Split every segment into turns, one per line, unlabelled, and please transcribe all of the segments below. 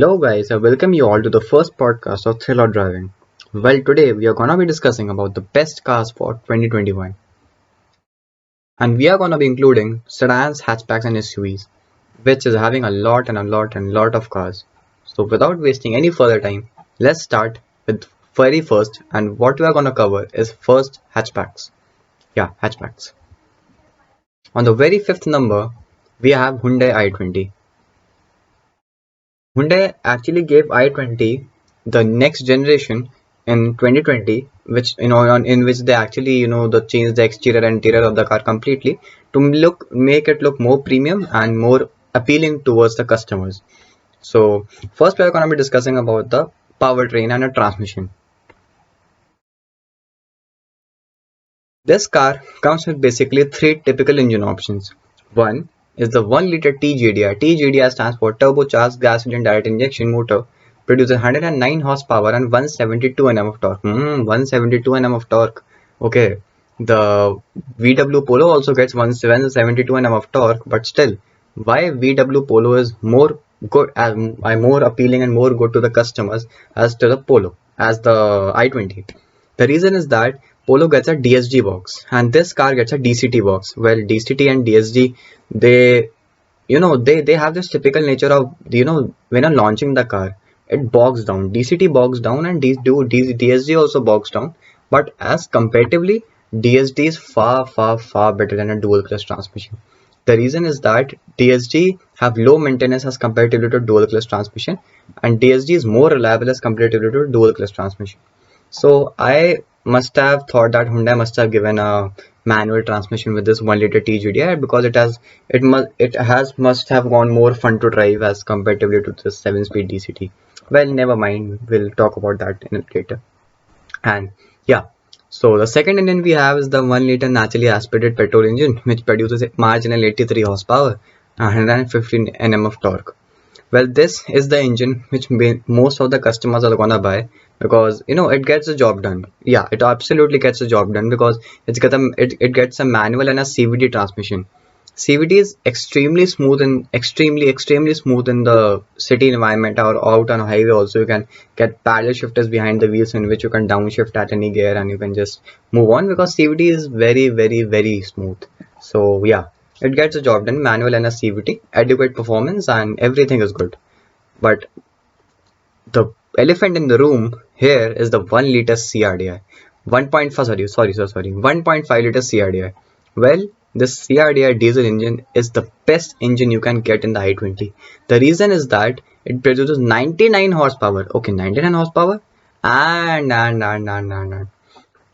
Hello guys, I welcome you all to the first podcast of Thrill of Driving. Well, today we are gonna be discussing about the best cars for 2021, and we are gonna be including sedans, hatchbacks, and SUVs, which is having a lot and a lot and lot of cars. So, without wasting any further time, let's start with very first. And what we are gonna cover is first hatchbacks. Yeah, hatchbacks. On the very fifth number, we have Hyundai i20. Hyundai actually gave i20 the next generation in 2020, which in which they actually they changed the exterior and interior of the car completely to make it look more premium and more appealing towards the customers. So first we are going to be discussing about the powertrain and a transmission. This car comes with basically three typical engine options. One is the 1 liter TGDI. TGDI stands for turbocharged gasoline direct injection motor, produces 109 horsepower and 172 Nm of torque. 172 Nm of torque. Okay, the VW Polo also gets 172 Nm of torque, but still, why VW Polo is more good as more appealing and more good to the customers as to the Polo as the i20? The reason is that Polo gets a DSG box and this car gets a DCT box. Well, DCT and DSG, they they have this typical nature of when you're launching the car, it bogs down. DCT bogs down and DSG also bogs down. But as comparatively, DSG is far better than a dual clutch transmission. The reason is that DSG have low maintenance as comparatively to dual clutch transmission, and DSG is more reliable as comparatively to dual clutch transmission. So I must have thought that Hyundai must have given a manual transmission with this 1 liter TGDI because it must have gone more fun to drive as comparatively to the 7-speed DCT. Well, never mind. We'll talk about that in later. And yeah, so the second engine we have is the 1 liter naturally aspirated petrol engine, which produces a marginal 83 horsepower and 115 Nm of torque. Well, this is the engine which most of the customers are gonna buy because it gets the job done. Yeah, it absolutely gets the job done because it gets a manual and a CVT transmission. CVT is extremely smooth and extremely smooth in the city environment or out on a highway. Also, you can get paddle shifters behind the wheels in which you can downshift at any gear and you can just move on because CVT is very smooth. So yeah, it gets the job done, manual and a CVT, adequate performance and everything is good. But the elephant in the room here is the 1 liter CRDI. 1.5 liter CRDI. Well, this CRDI diesel engine is the best engine you can get in the i20. The reason is that it produces 99 horsepower. Okay, 99 horsepower and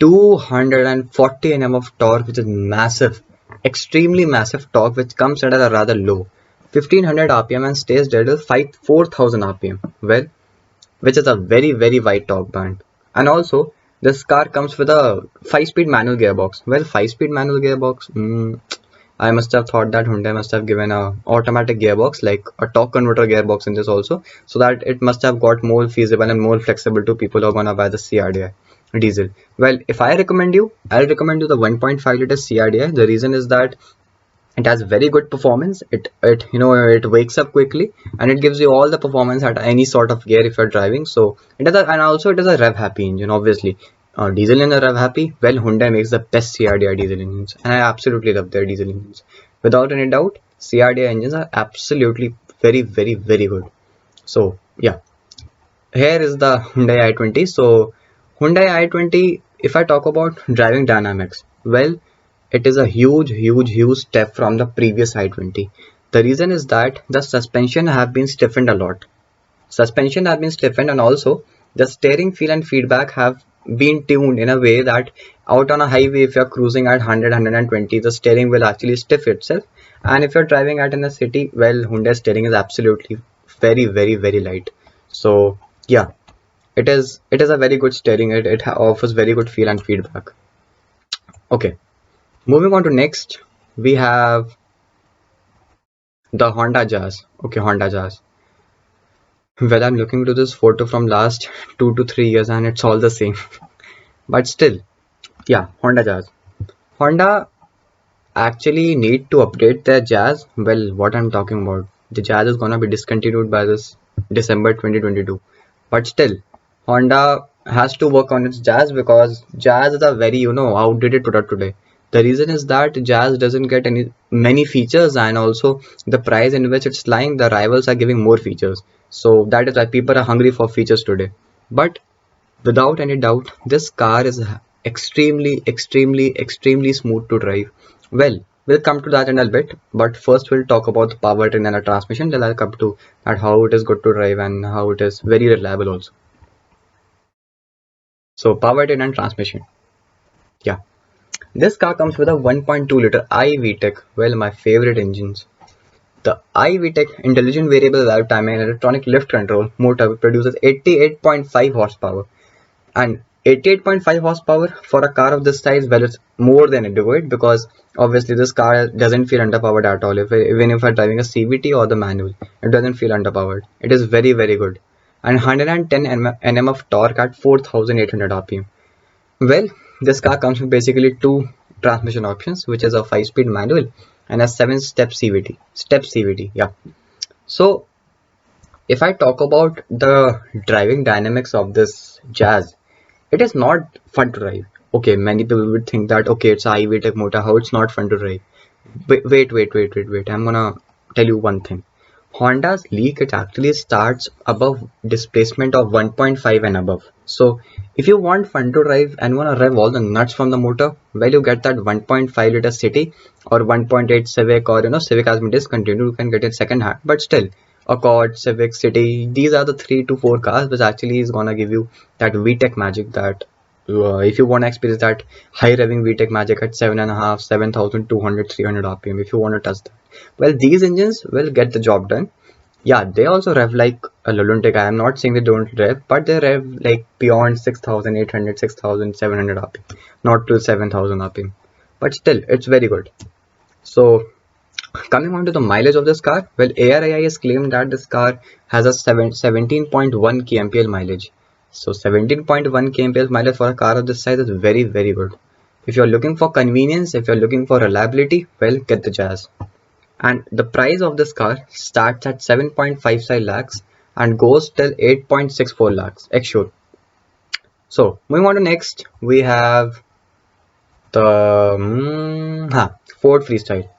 240 Nm of torque, which is massive, extremely massive torque, which comes at a rather low 1500 rpm and stays dead till 4000 rpm. Well, which is a very wide torque band. And also, this car comes with a 5-speed manual gearbox. Well, 5-speed manual gearbox. I must have thought that Hyundai must have given a automatic gearbox like a torque converter gearbox in this also, so that it must have got more feasible and more flexible to people who are gonna buy the CRDI diesel. Well, if I'll recommend you the 1.5 liter CRDI. The reason is that it has very good performance. It wakes up quickly and it gives you all the performance at any sort of gear if you're driving. So and also it is a rev happy engine. Obviously, diesel in a rev happy. Well, Hyundai makes the best CRDI diesel engines, and I absolutely love their diesel engines. Without any doubt, CRDI engines are absolutely very good. So yeah, here is the Hyundai i20. So Hyundai i20, if I talk about driving dynamics, well, it is a huge step from the previous i20. The reason is that the suspension have been stiffened a lot. Suspension have been stiffened, and also the steering feel and feedback have been tuned in a way that out on a highway, if you're cruising at 100 the steering will actually stiff itself, and if you're driving at in a city, well, Hyundai steering is absolutely very light. So yeah, it is a very good steering. It offers very good feel and feedback. Okay, moving on to next, we have the Honda Jazz. Okay, Honda Jazz. Well, I'm looking to this photo from last 2 to 3 years and it's all the same. But still, yeah, Honda Jazz. Honda actually need to update their Jazz. Well, what I'm talking about, the Jazz is gonna be discontinued by this December 2022. But still, Honda has to work on its Jazz because Jazz is a very outdated product today. The reason is that Jazz doesn't get any many features, and also the price in which it's lying, the rivals are giving more features. So that is why people are hungry for features today. But without any doubt, this car is extremely smooth to drive. Well, we'll come to that in a bit, but first we'll talk about the powertrain and the transmission. Then I'll come to that how it is good to drive and how it is very reliable also. So powertrain and transmission. Yeah, this car comes with a 1.2 liter iVTEC. Well, my favorite engines. The iVTEC intelligent variable valve timing and electronic lift control motor produces 88.5 horsepower. And 88.5 horsepower for a car of this size, well, it's more than adequate because obviously this car doesn't feel underpowered at all. Even if I'm driving a CVT or the manual, it doesn't feel underpowered. It is very good. And 110 Nm of torque at 4800 rpm. Well, this car comes with basically two transmission options, which is a 5-speed manual and a 7-step CVT. Yeah. So if I talk about the driving dynamics of this Jazz, it is not fun to drive. Okay, many people would think that okay, it's a iVTEC motor, how it's not fun to drive. Wait. I'm gonna tell you one thing. Honda's leak, it actually starts above displacement of 1.5 and above. So if you want fun to drive and wanna rev all the nuts from the motor, well, you get that 1.5 liter City or 1.8 Civic, or Civic has been discontinued, you can get it second hand, but still Accord, Civic, City, these are the 3 to 4 cars which actually is gonna give you that VTEC magic, that if you want to experience that high revving VTEC magic at 7.5, 7,200, 300 rpm, if you want to touch that. Well, these engines will get the job done. Yeah, they also rev like a lunatic. I am not saying they don't rev, but they rev like beyond 6,800, 6,700 rpm, not to 7,000 rpm. But still, it's very good. So coming on to the mileage of this car, well, ARAI has claimed that this car has a 17.1 kmpl mileage. So 17.1 kmpl mileage for a car of this size is very good. If you're looking for convenience, if you're looking for reliability, well, get the Jazz. And the price of this car starts at 7.55 lakhs and goes till 8.64 lakhs ex-showroom. So moving on to next, we have the Ford Freestyle.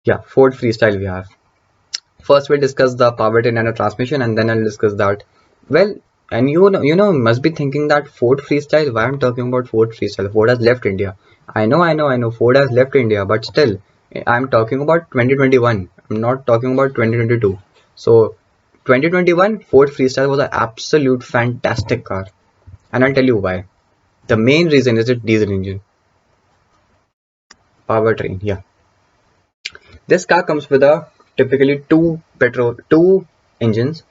Yeah, Ford Freestyle we have. First we'll discuss the powertrain and the transmission, and then I'll discuss that. Well, and must be thinking that Ford Freestyle, why I'm talking about Ford Freestyle? Ford has left India. I know Ford has left India, but still I'm talking about 2021. I'm not talking about 2022. So 2021 Ford Freestyle was an absolute fantastic car, and I'll tell you why. The main reason is its diesel engine. Powertrain, yeah. This car comes with a typically two engines.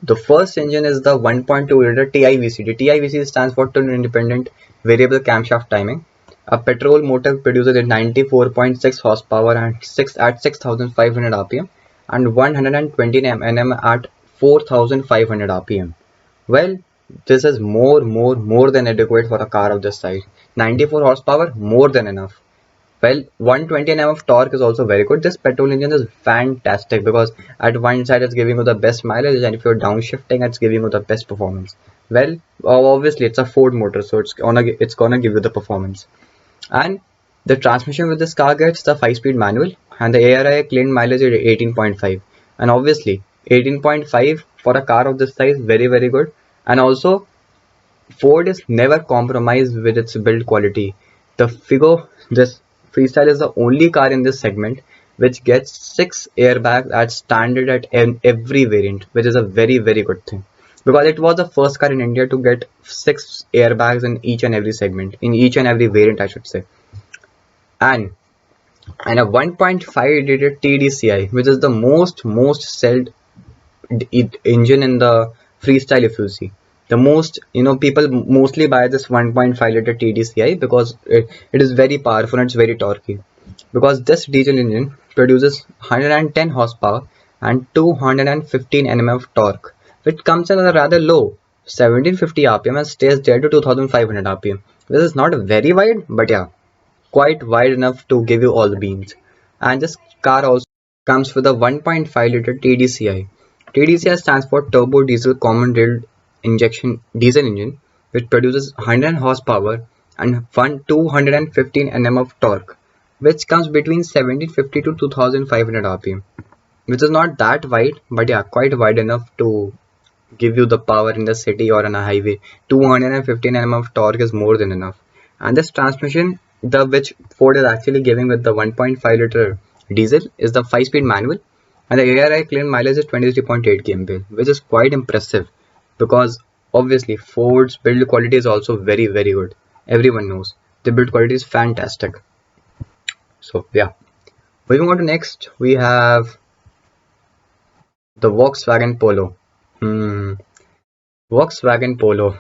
The first engine is the 1.2 liter TIVCD. TIVCD stands for Twin Independent Variable Camshaft Timing. A petrol motor produces 94.6 horsepower and 6,500 rpm and 120 Nm at 4,500 rpm. Well, this is more than adequate for a car of this size. 94 horsepower, more than enough. Well, 120 Nm of torque is also very good. This petrol engine is fantastic because at one side it's giving you the best mileage, and if you're downshifting, it's giving you the best performance. Well, obviously it's a Ford motor, so it's gonna give you the performance. And the transmission with this car gets the 5-speed manual, and the ARI claimed mileage is 18.5. And obviously 18.5 for a car of this size, very good. And also Ford is never compromised with its build quality. This Freestyle is the only car in this segment which gets 6 airbags at standard at every variant, which is a very good thing, because it was the first car in India to get 6 airbags in each and every segment, in each and every variant, I should say. And a 1.5 liter TDCI, which is the most sold engine in the Freestyle. If you see, the most, people mostly buy this 1.5 liter TDCI because it is very powerful and it's very torquey, because this diesel engine produces 110 horsepower and 215 Nm of torque, which comes in at a rather low 1750 rpm and stays there to 2500 rpm. This is not very wide, but yeah, quite wide enough to give you all the beams. And this car also comes with a 1.5 liter TDCI. TDCI stands for Turbo Diesel Common Rail Injection Diesel Engine, which produces 100 horsepower and 215 Nm of torque, which comes between 1750 to 2500 rpm, which is not that wide, but yeah, quite wide enough to give you the power in the city or on a highway. 215 Nm of torque is more than enough. And this transmission, the which Ford is actually giving with the 1.5 liter diesel, is the 5-speed manual, and the ARI claimed mileage is 23.8 kmph, which is quite impressive because obviously Ford's build quality is also very good. Everyone knows the build quality is fantastic. So yeah, moving on to next, we have the Volkswagen Polo. Hmm. Volkswagen Polo.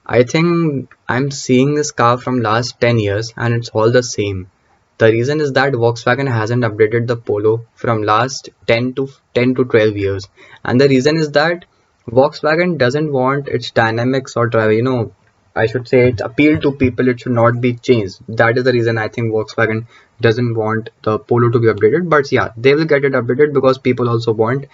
I think I'm seeing this car from last 10 years and it's all the same. The reason is that Volkswagen hasn't updated the Polo from last 10 to 12 years. And the reason is that Volkswagen doesn't want its dynamics or drive, I should say its appeal to people, it should not be changed. That is the reason I think Volkswagen doesn't want the Polo to be updated. But yeah, they will get it updated because people also want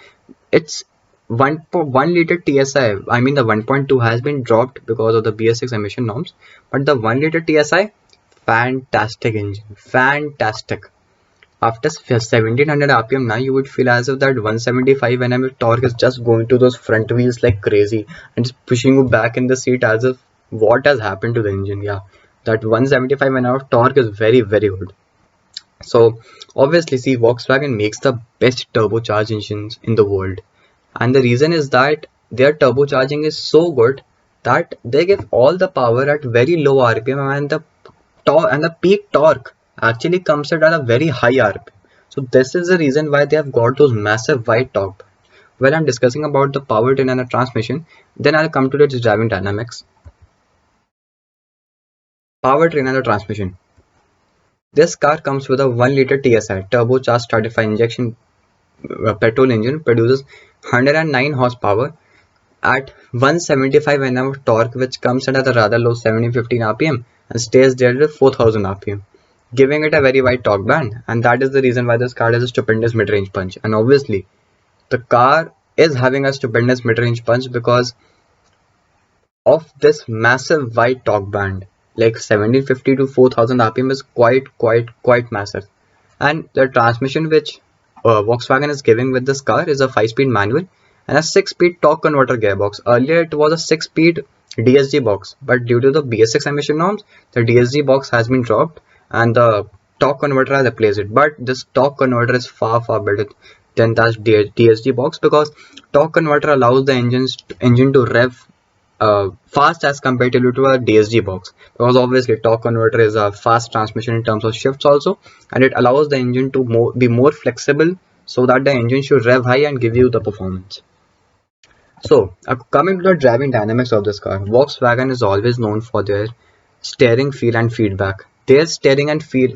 it's 1 liter TSI. I mean the 1.2 has been dropped because of the BS6 emission norms, but the 1 liter TSI, fantastic engine, fantastic. After 1700 rpm now you would feel as if that 175 Nm of torque is just going to those front wheels like crazy and just pushing you back in the seat as if what has happened to the engine. Yeah, that 175 Nm of torque is very good. So obviously, see, Volkswagen makes the best turbocharged engines in the world, and the reason is that their turbocharging is so good that they give all the power at very low RPM, and the peak torque actually comes at a very high RPM. So this is the reason why they have got those massive wide torque. When I'm discussing about the powertrain and the transmission, then I'll come to the driving dynamics. Powertrain and the transmission. This car comes with a 1 liter TSI turbocharged stratified injection petrol engine, produces 109 horsepower at 175 Nm of torque, which comes at a rather low 1715 rpm and stays there at 4000 rpm, giving it a very wide torque band. And that is the reason why this car has a stupendous mid-range punch. And obviously the car is having a stupendous mid-range punch because of this massive wide torque band. Like 1750 to 4000 rpm is quite massive. And the transmission which Volkswagen is giving with this car is a 5-speed manual and a 6-speed torque converter gearbox. Earlier it was a 6-speed DSG box, but due to the BS6 emission norms, the DSG box has been dropped and the torque converter has replaced it. But this torque converter is far better than that DSG box because torque converter allows the engine to rev fast as compared to a DSG box, because obviously torque converter is a fast transmission in terms of shifts also, and it allows the engine to be more flexible so that the engine should rev high and give you the performance. So coming to the driving dynamics of this car, Volkswagen is always known for their steering feel and feedback. Their steering and feel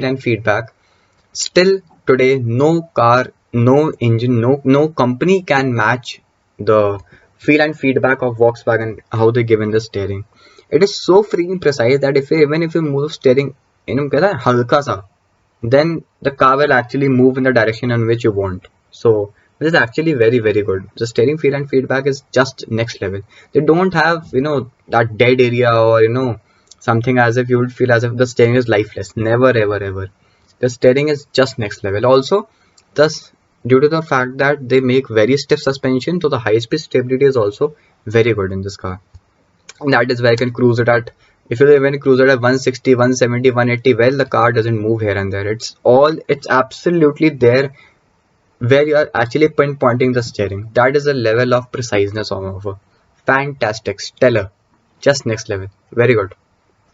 and feedback, still today no car, no engine, no company can match the feel and feedback of Volkswagen, how they give in the steering. It is so freaking precise that even if you move steering halka sa, then the car will actually move in the direction in which you want. So this is actually very good. The steering feel and feedback is just next level. They don't have that dead area or something as if you would feel as if the steering is lifeless. Never ever. The steering is just next level. Also, thus due to the fact that they make very stiff suspension, so the high speed stability is also very good in this car. And that is where you can cruise it at, if you even cruise it at 160, 170, 180, well, the car doesn't move here and there. It's absolutely there where you are actually pinpointing the steering. That is a level of preciseness of fantastic, stellar, just next level. Very good.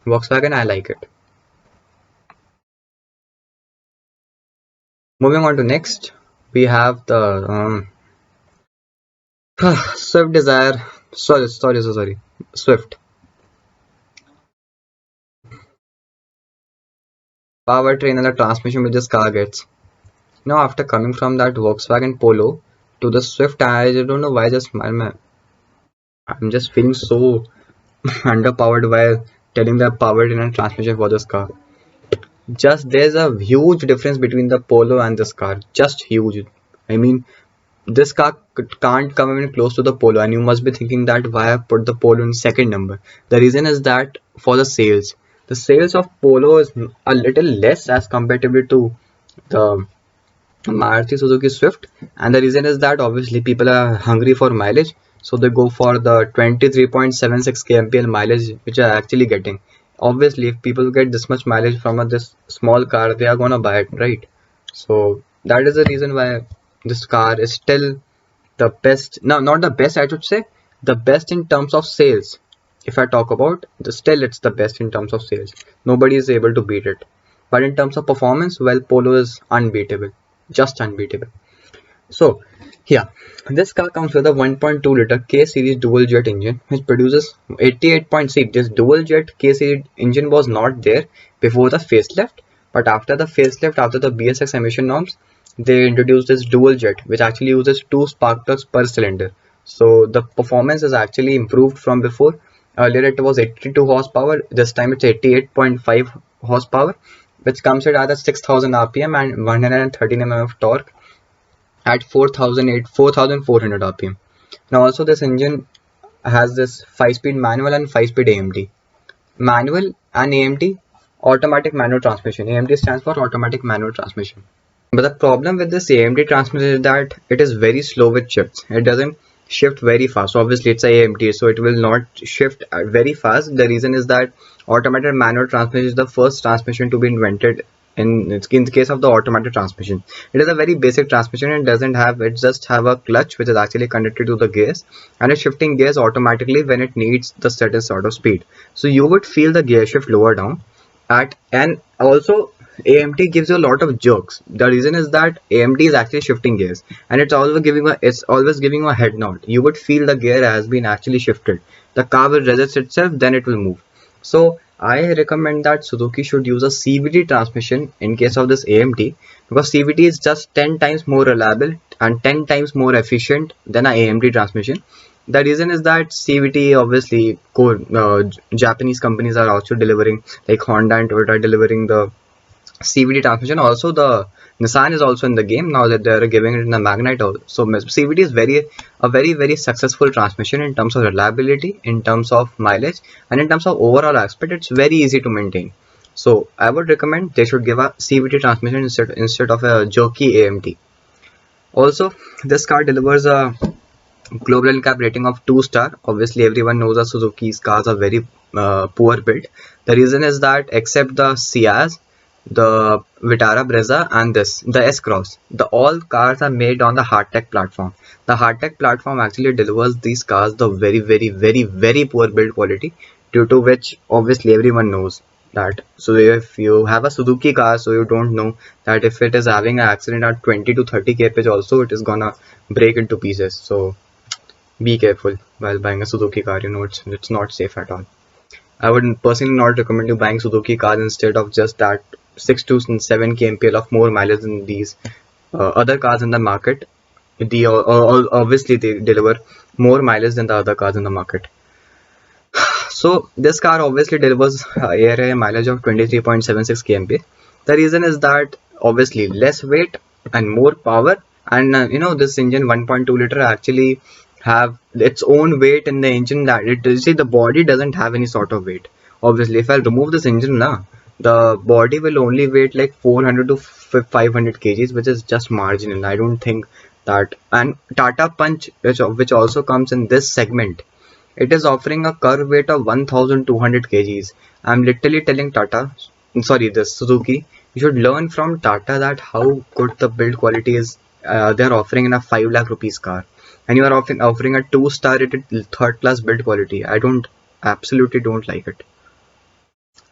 Volkswagen, I like it. Moving on to next, we have the Swift Desire. Sorry. Swift. Powertrain and the transmission which this car gets. Now, after coming from that Volkswagen Polo to the Swift, I don't know why I'm just feeling so underpowered while telling the powertrain and transmission for this car. Just there's a huge difference between the Polo and this car, just huge. I mean, this car can't come even close to the Polo, and you must be thinking that why I put the Polo in second number. The reason is that for the sales of Polo is a little less as comparatively to the Maruti Suzuki Swift, and the reason is that obviously people are hungry for mileage, so they go for the 23.76 kmpl mileage, which are actually getting. Obviously, if people get this much mileage from this small car, they are gonna buy it, right? So that is the reason why this car is still the best. No, not the best, I should say, the best in terms of sales. If I talk about the still, it's the best in terms of sales. Nobody is able to beat it. But in terms of performance, well, Polo is unbeatable, just unbeatable. So, yeah, this car comes with a 1.2 liter K series dual jet engine which produces 88.6. This dual jet K series engine was not there before the facelift, but after the facelift, after the BSX emission norms, they introduced this dual jet which actually uses 2 spark plugs per cylinder. So the performance is actually improved from before. Earlier it was 82 horsepower, this time it's 88.5 horsepower, which comes at either 6000 rpm and 113 mm of torque at 4400 rpm. Now also this engine has this 5-speed manual and 5-speed AMT. Manual and AMT, automatic manual transmission. AMT stands for automatic manual transmission. But the problem with this AMT transmission is that it is very slow with shifts. It doesn't shift very fast. Obviously it's a AMT, so it will not shift very fast. The reason is that automated manual transmission is the first transmission to be invented in the case of the automatic transmission. It is a very basic transmission and it just have a clutch which is actually connected to the gears, and it's shifting gears automatically when it needs the certain sort of speed. So you would feel the gear shift lower down at, and also AMT gives you a lot of jerks. The reason is that AMT is actually shifting gears, and it's always giving a head nod. You would feel the gear has been actually shifted. The car will resist itself, then it will move. So I recommend that Suzuki should use a CVT transmission in case of this AMT, because CVT is just 10 times more reliable and 10 times more efficient than an AMT transmission. The reason is that CVT, obviously, Japanese companies are also delivering, like Honda and Toyota are delivering the CVT transmission. Also, the Nissan is also in the game now that they are giving it in the Magnite. So CVT is very successful transmission in terms of reliability, in terms of mileage, and in terms of overall aspect. It's very easy to maintain. So I would recommend they should give a CVT transmission instead of a jerky AMT. Also, this car delivers a global NCAP rating of 2 star. Obviously, everyone knows that Suzuki's cars are very poor built. The reason is that except the Ciaz, the Vitara Brezza, and the S-Cross, the all cars are made on the hardtech platform. The hardtech platform actually delivers these cars the very poor build quality, due to which obviously everyone knows that. So if you have a Suzuki car, so you don't know that if it is having an accident at 20 to 30 kph also, it is gonna break into pieces. So be careful while buying a Suzuki car. You know, it's not safe at all. I would personally not recommend you buying Suzuki cars instead of just that 6 to 7 kmpl of more mileage than these other cars in the market. Obviously they deliver more mileage than the other cars in the market. So this car obviously delivers ARA mileage of 23.76 kmph. The reason is that obviously less weight and more power, and you know, this engine 1.2 liter actually have its own weight in the engine, that you see the body doesn't have any sort of weight. Obviously if I remove this engine now, the body will only weight like 400 to 500 kgs, which is just marginal. I don't think that. And Tata Punch, which also comes in this segment, it is offering a curve weight of 1200 kgs. I'm literally telling this Suzuki, you should learn from Tata that how good the build quality is. They're offering in a 5 lakh rupees car, and you are offering a 2-star rated third class build quality. I absolutely don't like it.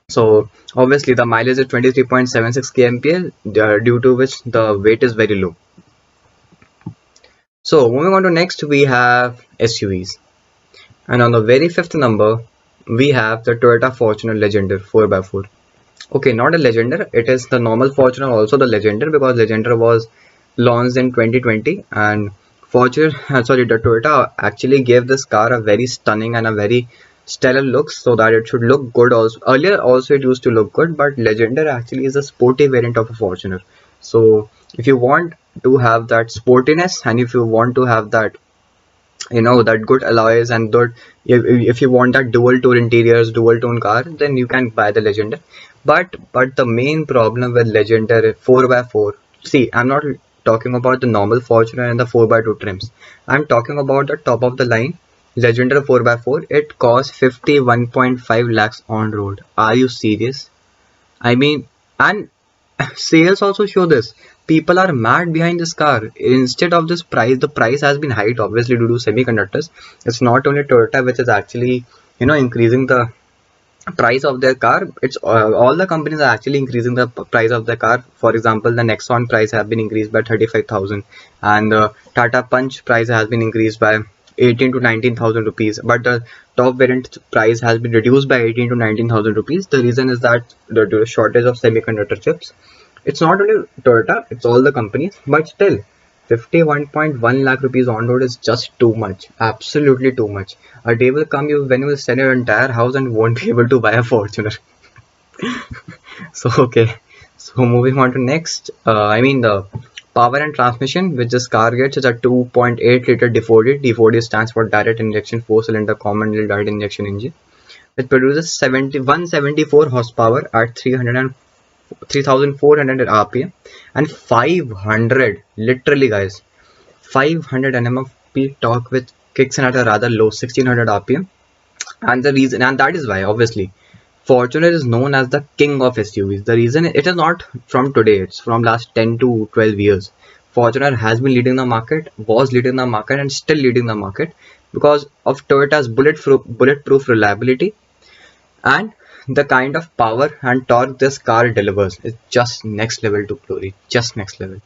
So obviously the mileage is 23.76 kmpl, due to which the weight is very low. So moving on to next, we have SUVs. And on the very 5th number, we have the Toyota Fortuner Legender 4x4. Okay, not a Legender, it is the normal Fortuner, also the Legender, because Legender was launched in 2020, and the Toyota actually gave this car a very stunning and a very stellar looks, so that it should look good also. Earlier also it used to look good, but Legender actually is a sporty variant of a Fortuner. So if you want to have that sportiness, and if you want to have that, that good alloys, and that if you want that dual tone interiors, dual tone car, then you can buy the Legender. But the main problem with Legender 4x4, see, I'm not talking about the normal Fortuner and the 4x2 trims. I'm talking about the top of the line Legender 4x4. It costs 51.5 lakhs on road. Are you serious? I mean, and sales also show this. People are mad behind this car. Instead of this price, the price has been hiked obviously due to semiconductors. It's not only Toyota which is actually, increasing the price of their car. It's all the companies are actually increasing the price of their car. For example, the Nexon price have been increased by 35,000, and the Tata Punch price has been increased by 18 to 19,000 rupees, but the top variant price has been reduced by 18 to 19,000 rupees. The reason is that the shortage of semiconductor chips. It's not only Toyota, it's all the companies, but still 51.1 lakh rupees on road is just too much. Absolutely too much. A day will come when you will sell your entire house and won't be able to buy a Fortuner. So okay. So moving on to next. The power and transmission which this car gets is a 2.8 liter D4D. D4D stands for direct injection 4-cylinder common direct injection engine. It produces 174 horsepower at 3,400 RPM and 500, literally guys, 500 Nm of peak torque, with kicks in at a rather low 1600 RPM. And that is why obviously Fortuner is known as the king of SUVs. The reason, it is not from today, it's from last 10 to 12 years. Fortuner has been leading the market, was leading the market, and still leading the market because of Toyota's bulletproof reliability, and the kind of power and torque this car delivers is just next level to glory, just next level.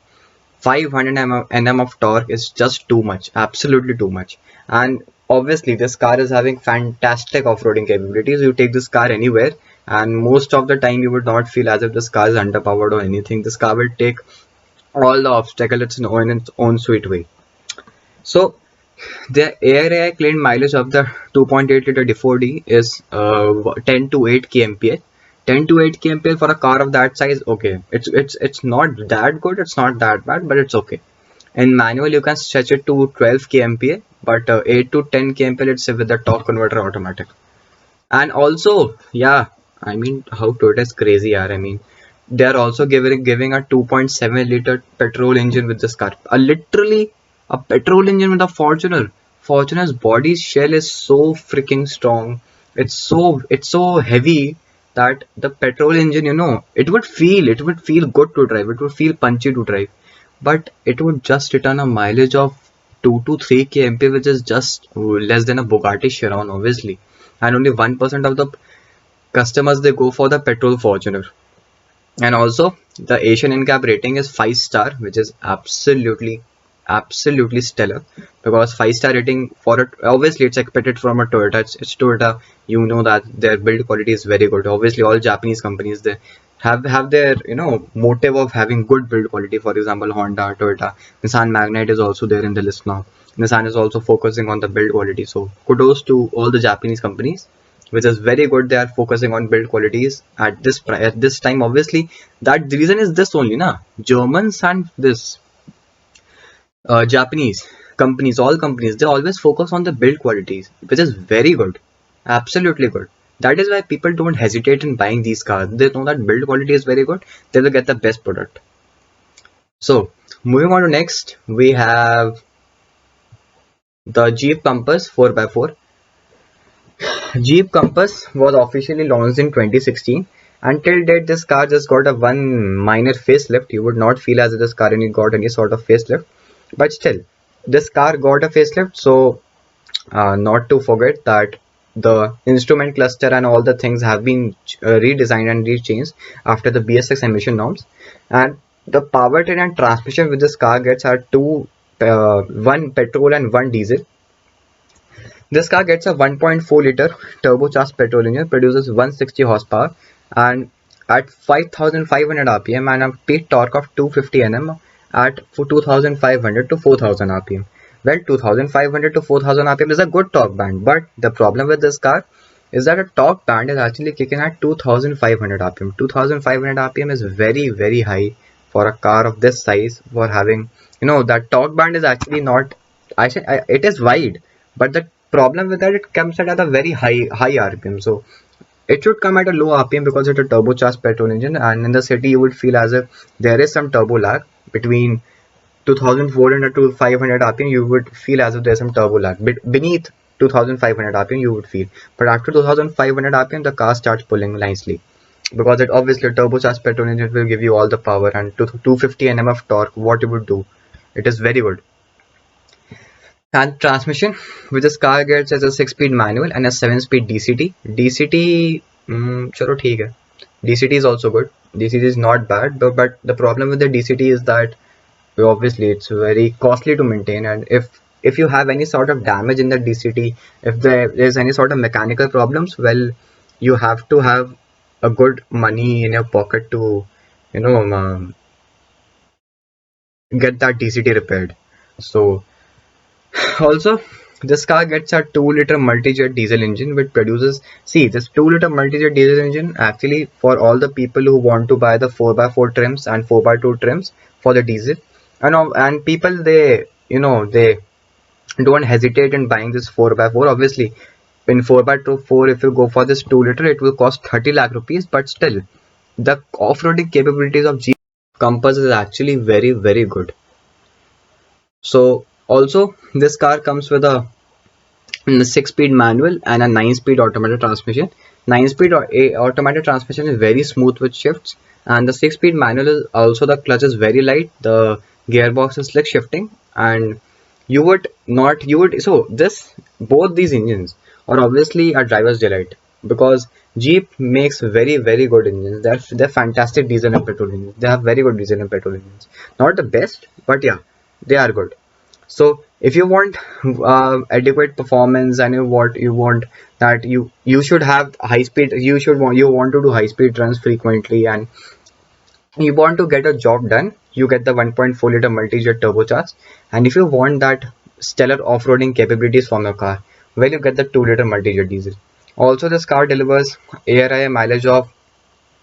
500 Nm of torque is just too much, absolutely too much. And obviously this car is having fantastic off-roading capabilities. You take this car anywhere and most of the time you would not feel as if this car is underpowered or anything. This car will take all the obstacles in its own sweet way. So the ARAI claimed mileage of the 2.8 liter D4D is 10 to 8 kmph. 10 to 8 kmph for a car of that size, okay. It's not that good, it's not that bad, but it's okay. In manual, you can stretch it to 12 kmph, but 8 to 10 kmph, let's say with the torque converter automatic. And also, yeah, how Toyota is crazy, yaar. They are also giving a 2.7 liter petrol engine with this car. Literally a petrol engine with a Fortuner. Fortuner's body shell is so freaking strong. It's so heavy that the petrol engine, it would feel good to drive. It would feel punchy to drive, but it would just return a mileage of 2 to 3 kmph, which is just less than a Bugatti Chiron, obviously. And only 1% of the customers, they go for the petrol Fortuner. And also the Asian NCAP rating is 5-star, which is absolutely stellar, because 5-star rating for it, obviously it's expected from a Toyota. It's Toyota, that their build quality is very good. Obviously all Japanese companies, they have their motive of having good build quality. For example, Honda, Toyota, Nissan Magnite is also there in the list now. Nissan is also focusing on the build quality, so kudos to all the Japanese companies, which is very good. They are focusing on build qualities at this time. Obviously that the reason is this only, Germans and this Japanese companies, all companies, they always focus on the build qualities, which is very good, absolutely good. That is why people don't hesitate in buying these cars. They know that build quality is very good, they will get the best product. So moving on to next, we have the Jeep Compass 4x4. Jeep Compass was officially launched in 2016. Until date, this car just got a one minor facelift. You would not feel as if this car got any sort of facelift, but still this car got a facelift. So not to forget that the instrument cluster and all the things have been redesigned and rechanged after the BS6 emission norms. And the powertrain and transmission with this car gets are one petrol and one diesel. This car gets a 1.4 liter turbocharged petrol engine, produces 160 horsepower and at 5,500 RPM, and a peak torque of 250 Nm at 2,500 to 4,000 RPM. Well, 2,500 to 4,000 RPM is a good torque band, but the problem with this car, is that a top band is actually kicking at 2500 rpm. 2500 rpm is very very high for a car of this size. For having, that torque band is actually not, it is wide, but the problem with that, it comes at a very high rpm. So it should come at a low rpm because it's a turbocharged petrol engine, and in the city you would feel as if there is some turbo lag between 2400 to 500 rpm. You would feel as if there's some turbo lag. Beneath 2500 rpm you would feel, but after 2500 rpm the car starts pulling nicely, because it obviously a turbocharged petrol engine will give you all the power, and to 250 nm of torque, what it would do, it is very good. And transmission, which this car gets as a 6-speed manual and a 7-speed DCT. DCT, chalo theek hai. DCT is also good. DCT is not bad, but the problem with the DCT is that obviously it's very costly to maintain, and if you have any sort of damage in the DCT, if there is any sort of mechanical problems, well, you have to have a good money in your pocket to, you know get that DCT repaired. So also, this car gets a 2-liter multi-jet diesel engine which produces, see, this 2-liter multi-jet diesel engine actually for all the people who want to buy the 4x4 trims and 4x2 trims for the diesel, and people, they don't hesitate in buying this 4x4. Obviously in 4x4, if you go for this 2-liter, it will cost 30 lakh rupees, but still the off-roading capabilities of Jeep Compass is actually very very good. So also this car comes with a 6-speed manual and a 9-speed automatic transmission. 9-speed automatic transmission is very smooth with shifts, and the 6-speed manual is also, the clutch is very light, the gearbox is slick shifting, and so this, both these engines are obviously a driver's delight, because Jeep makes very very good engines. They're fantastic diesel and petrol engines. They have very good diesel and petrol engines. Not the best, but yeah, they are good. So if you want adequate performance, and you want that you should have high speed, you want to do high speed runs frequently, and you want to get a job done, you get the 1.4-liter multi-jet turbocharged. And if you want that stellar off-roading capabilities from your car, well, you get the 2-liter multi-jet diesel. Also this car delivers ARIA mileage of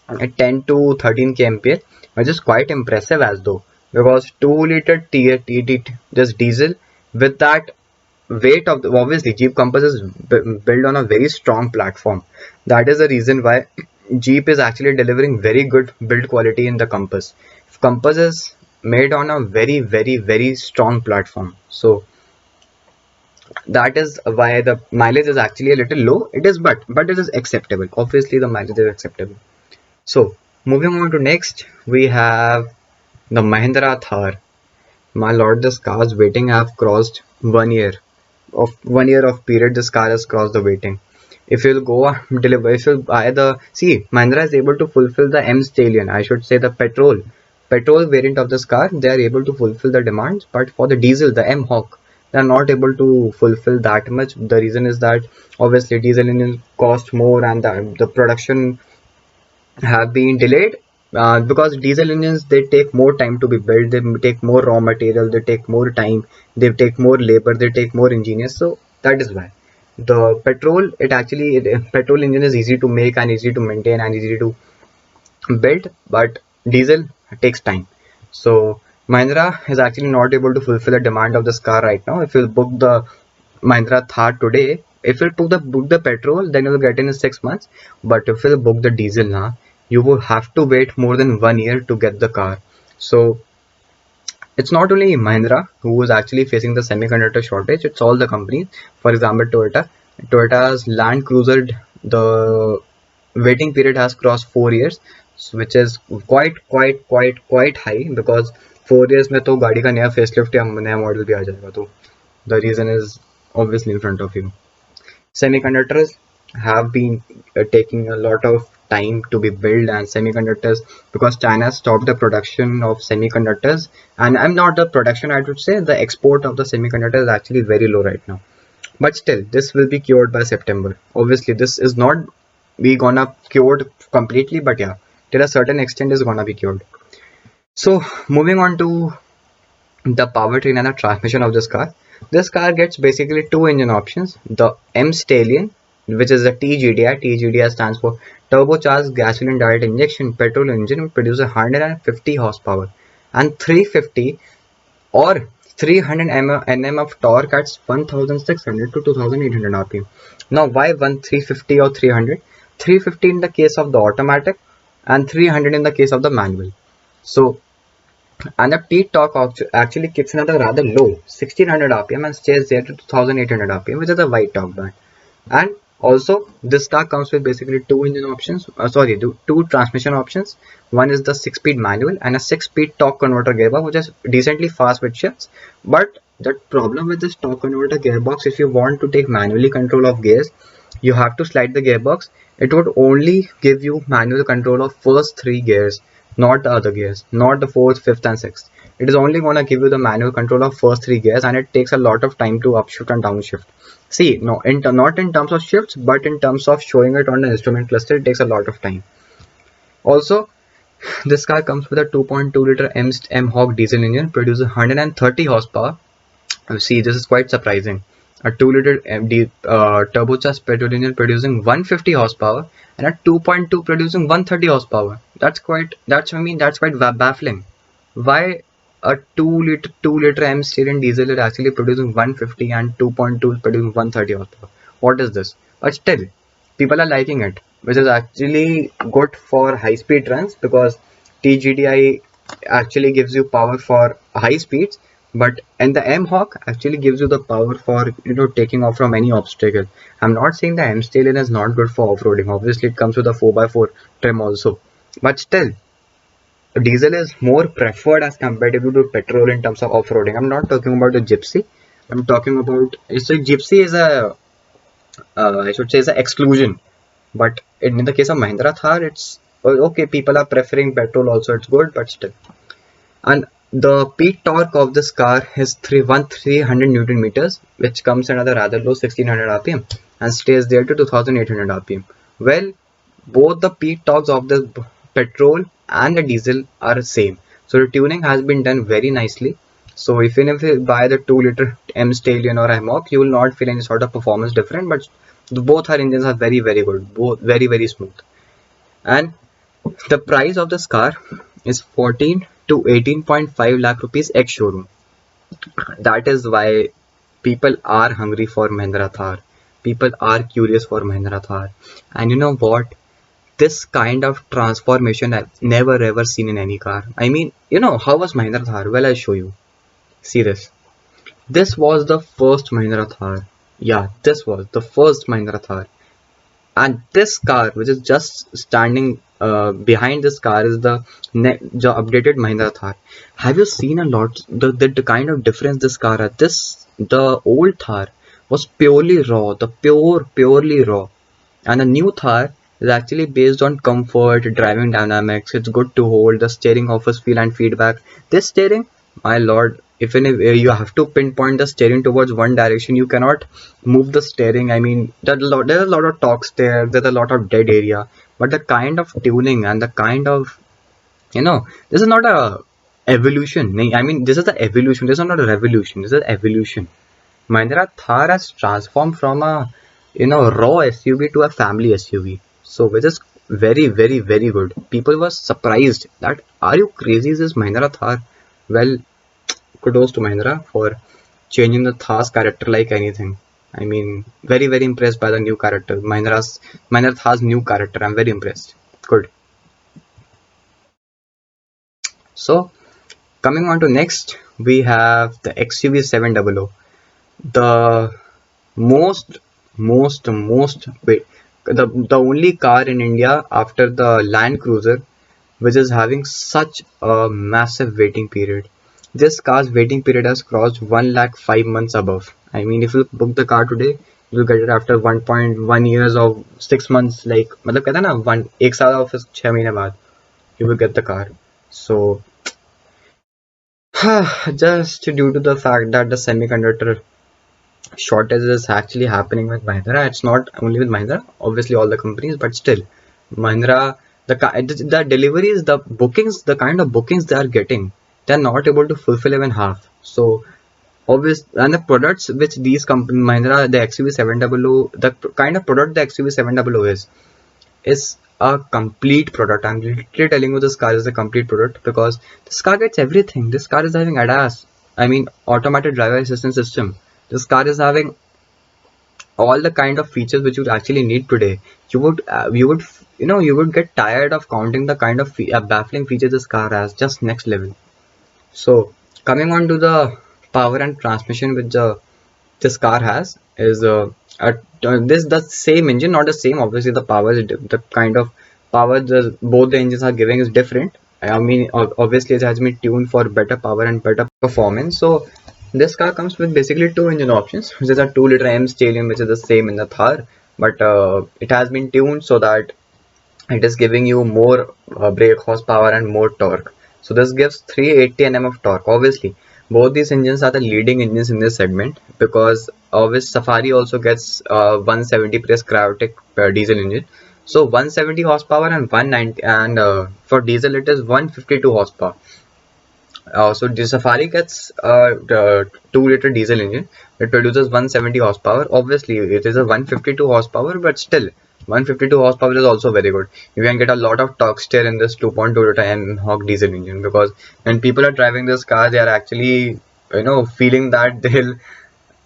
10 to 13 kmph, which is quite impressive as though, because 2-liter this diesel with that weight of obviously Jeep Compass is built on a very strong platform. That is the reason why Jeep is actually delivering very good build quality in the Compass. Compass is made on a very very very strong platform, so that is why the mileage is actually a little low. It is, but it is acceptable. Obviously the mileage is acceptable. So moving on to next, we have the Mahindra Thar. My lord, this car's waiting have crossed 1 year. Of 1 year of period, this car has crossed the waiting. If you'll go deliver, if you'll buy the, see, Mahindra is able to fulfill the M Stallion, I should say the petrol variant of this car. They are able to fulfill the demands, but for the diesel, the M Hawk, they are not able to fulfill that much. The reason is that obviously diesel engines cost more, and the production have been delayed, because diesel engines, they take more time to be built, they take more raw material, they take more time, they take more labor, they take more engineers. So that is why the petrol engine is easy to make and easy to maintain and easy to build, but diesel takes time. So Mahindra is actually not able to fulfill the demand of this car right now. If you book the Mahindra Thar today, if you book the petrol, then you will get in 6 months. But if you book the diesel now, you will have to wait more than 1 year to get the car. So it's not only Mahindra who is actually facing the semiconductor shortage, it's all the companies. For example, Toyota's Land Cruiser, the waiting period has crossed 4 years, which is quite high, because 4 years में तो गाड़ी का नया facelift या नया model भी आ जाएगा. तो the reason is obviously in front of you. Semiconductors have been taking a lot of time to be built, and semiconductors, because China stopped the production of semiconductors, and I'm not the production, I would say the export of the semiconductors is actually very low right now. But still, this will be cured by September. Obviously this is not be gonna cured completely, but yeah, till a certain extent is gonna be cured. So moving on to the powertrain and the transmission of this car. This car gets basically two engine options, the M Stallion which is the TGDI. TGDI stands for turbocharged gasoline direct injection petrol engine, produces 150 horsepower and 350 or 300 Nm of torque at 1600 to 2800 rpm. Now why 350 or 300? 350 in the case of the automatic and 300 in the case of the manual. So, and the peak torque actually kicks in at a rather low 1600 rpm and stays there to 2800 rpm, which is the white torque band. And also this car comes with basically two engine options, two transmission options. One is the 6-speed manual and a 6-speed torque converter gearbox, which is decently fast with shifts. But the problem with this torque converter gearbox, if you want to take manually control of gears, you have to slide the gearbox. It would only give you manual control of first 3 gears, not the other gears, not the 4th, 5th and 6th. It is only going to give you the manual control of first 3 gears, and it takes a lot of time to upshift and downshift. See, no, not in terms of shifts, but in terms of showing it on the instrument cluster, it takes a lot of time. Also, this car comes with a 2.2 liter M-Hawk diesel engine, produces 130 horsepower. See, this is quite surprising. A 2 liter turbocharged petrol engine producing 150 horsepower and a 2.2 producing 130 horsepower. That's quite baffling. Why a 2 liter M sterion diesel is actually producing 150 and 2.2 is producing 130 horsepower? What is this? But still, people are liking it, which is actually good for high speed runs, because TGDI actually gives you power for high speeds, but and the M-Hawk actually gives you the power for taking off from any obstacle. I'm not saying the M Stallion is not good for off-roading. Obviously, it comes with a 4x4 trim also, but still, diesel is more preferred as compared to petrol in terms of off-roading. I'm not talking about the Gypsy. I'm talking about Gypsy is a I should say is an exclusion, but in the case of Mahindra Thar, it's okay. People are preferring petrol also. It's good, but still. And the peak torque of this car is 300 Newton meters, which comes in at a rather low 1600 rpm and stays there to 2800 rpm. Well, both the peak torques of the petrol and the diesel are same. So the tuning has been done very nicely. So even if you buy the 2 liter M Stallion or M-Hawk, you will not feel any sort of performance different. But both our engines are very good, both very smooth. And the price of this car is 14 to 18.5 lakh rupees ex showroom. That is why people are hungry for Mahindra Thar. People are curious for Mahindra Thar. And you know what? This kind of transformation I've never ever seen in any car. I mean, how was Mahindra Thar? Well, I'll show you. See this. This was the first Mahindra Thar. Yeah, this was the first Mahindra Thar. And this car, which is just standing behind this car, is the updated Mahindra Thar. Have you seen a lot the kind of difference this car had? The old Thar was purely raw, purely raw, and the new Thar is actually based on comfort, driving dynamics. It's good to hold. The steering offers feel and feedback. This steering, my lord, even if you have to pinpoint the steering towards one direction, you cannot move the steering. I mean, there's a lot of torques there. There's a lot of dead area. But the kind of tuning and the kind of, this is not a evolution. I mean, this is the evolution. This is not a revolution. This is evolution. Mahindra Thar has transformed from a raw SUV to a family SUV. So which is very good. People were surprised that, are you crazy? Is this Mahindra Thar? Well, kudos to Mahindra for changing the Thar's character like anything. I mean, very impressed by the new character. Mahindra Thar's new character. I'm very impressed. Good. So, coming on to next, we have the XUV 700. The the only car in India after the Land Cruiser which is having such a massive waiting period. This car's waiting period has crossed 1 lakh 5 months above. I mean, if you book the car today, you'll get it after 1.1 years or 6 months. Like, मतलब कहता है ना, एक साल और फिर 6 महीने बाद you will get the car. So, just due to the fact that the semiconductor shortage is actually happening with Mahindra. It's not only with Mahindra, obviously all the companies, but still, Mahindra, the deliveries, the bookings, the kind of bookings they are getting, they're not able to fulfill even half. So Obvious, and the products which these companies, Mahindra, the XUV700, the kind of product the XUV700 is a complete product. I'm literally telling you this car is a complete product because this car gets everything. This car is having ADAS, I mean automated driver assistance system. This car is having all the kind of features which you actually need today. You would get tired of counting the kind of baffling features this car has. Just next level. So coming on to the power and transmission which this car has is this the same engine, not the same. Obviously, the power is the kind of power both the engines are giving is different. I mean, obviously, it has been tuned for better power and better performance. So this car comes with basically two engine options, which is a 2-liter M stallion, which is the same in the Thar, but it has been tuned so that it is giving you more brake horsepower and more torque. So this gives 380 Nm of torque. Obviously, both these engines are the leading engines in this segment because obviously Safari also gets 170 PS cryotic diesel engine. So 170 horsepower and 190, and for diesel it is 152 horsepower. So the Safari gets the 2-liter diesel engine. It produces 170 horsepower. Obviously, it is a 152 horsepower, but still 152 horsepower is also very good. You can get a lot of torque steer in this 2.2-liter M-Hawk diesel engine because when people are driving this car, they are actually feeling that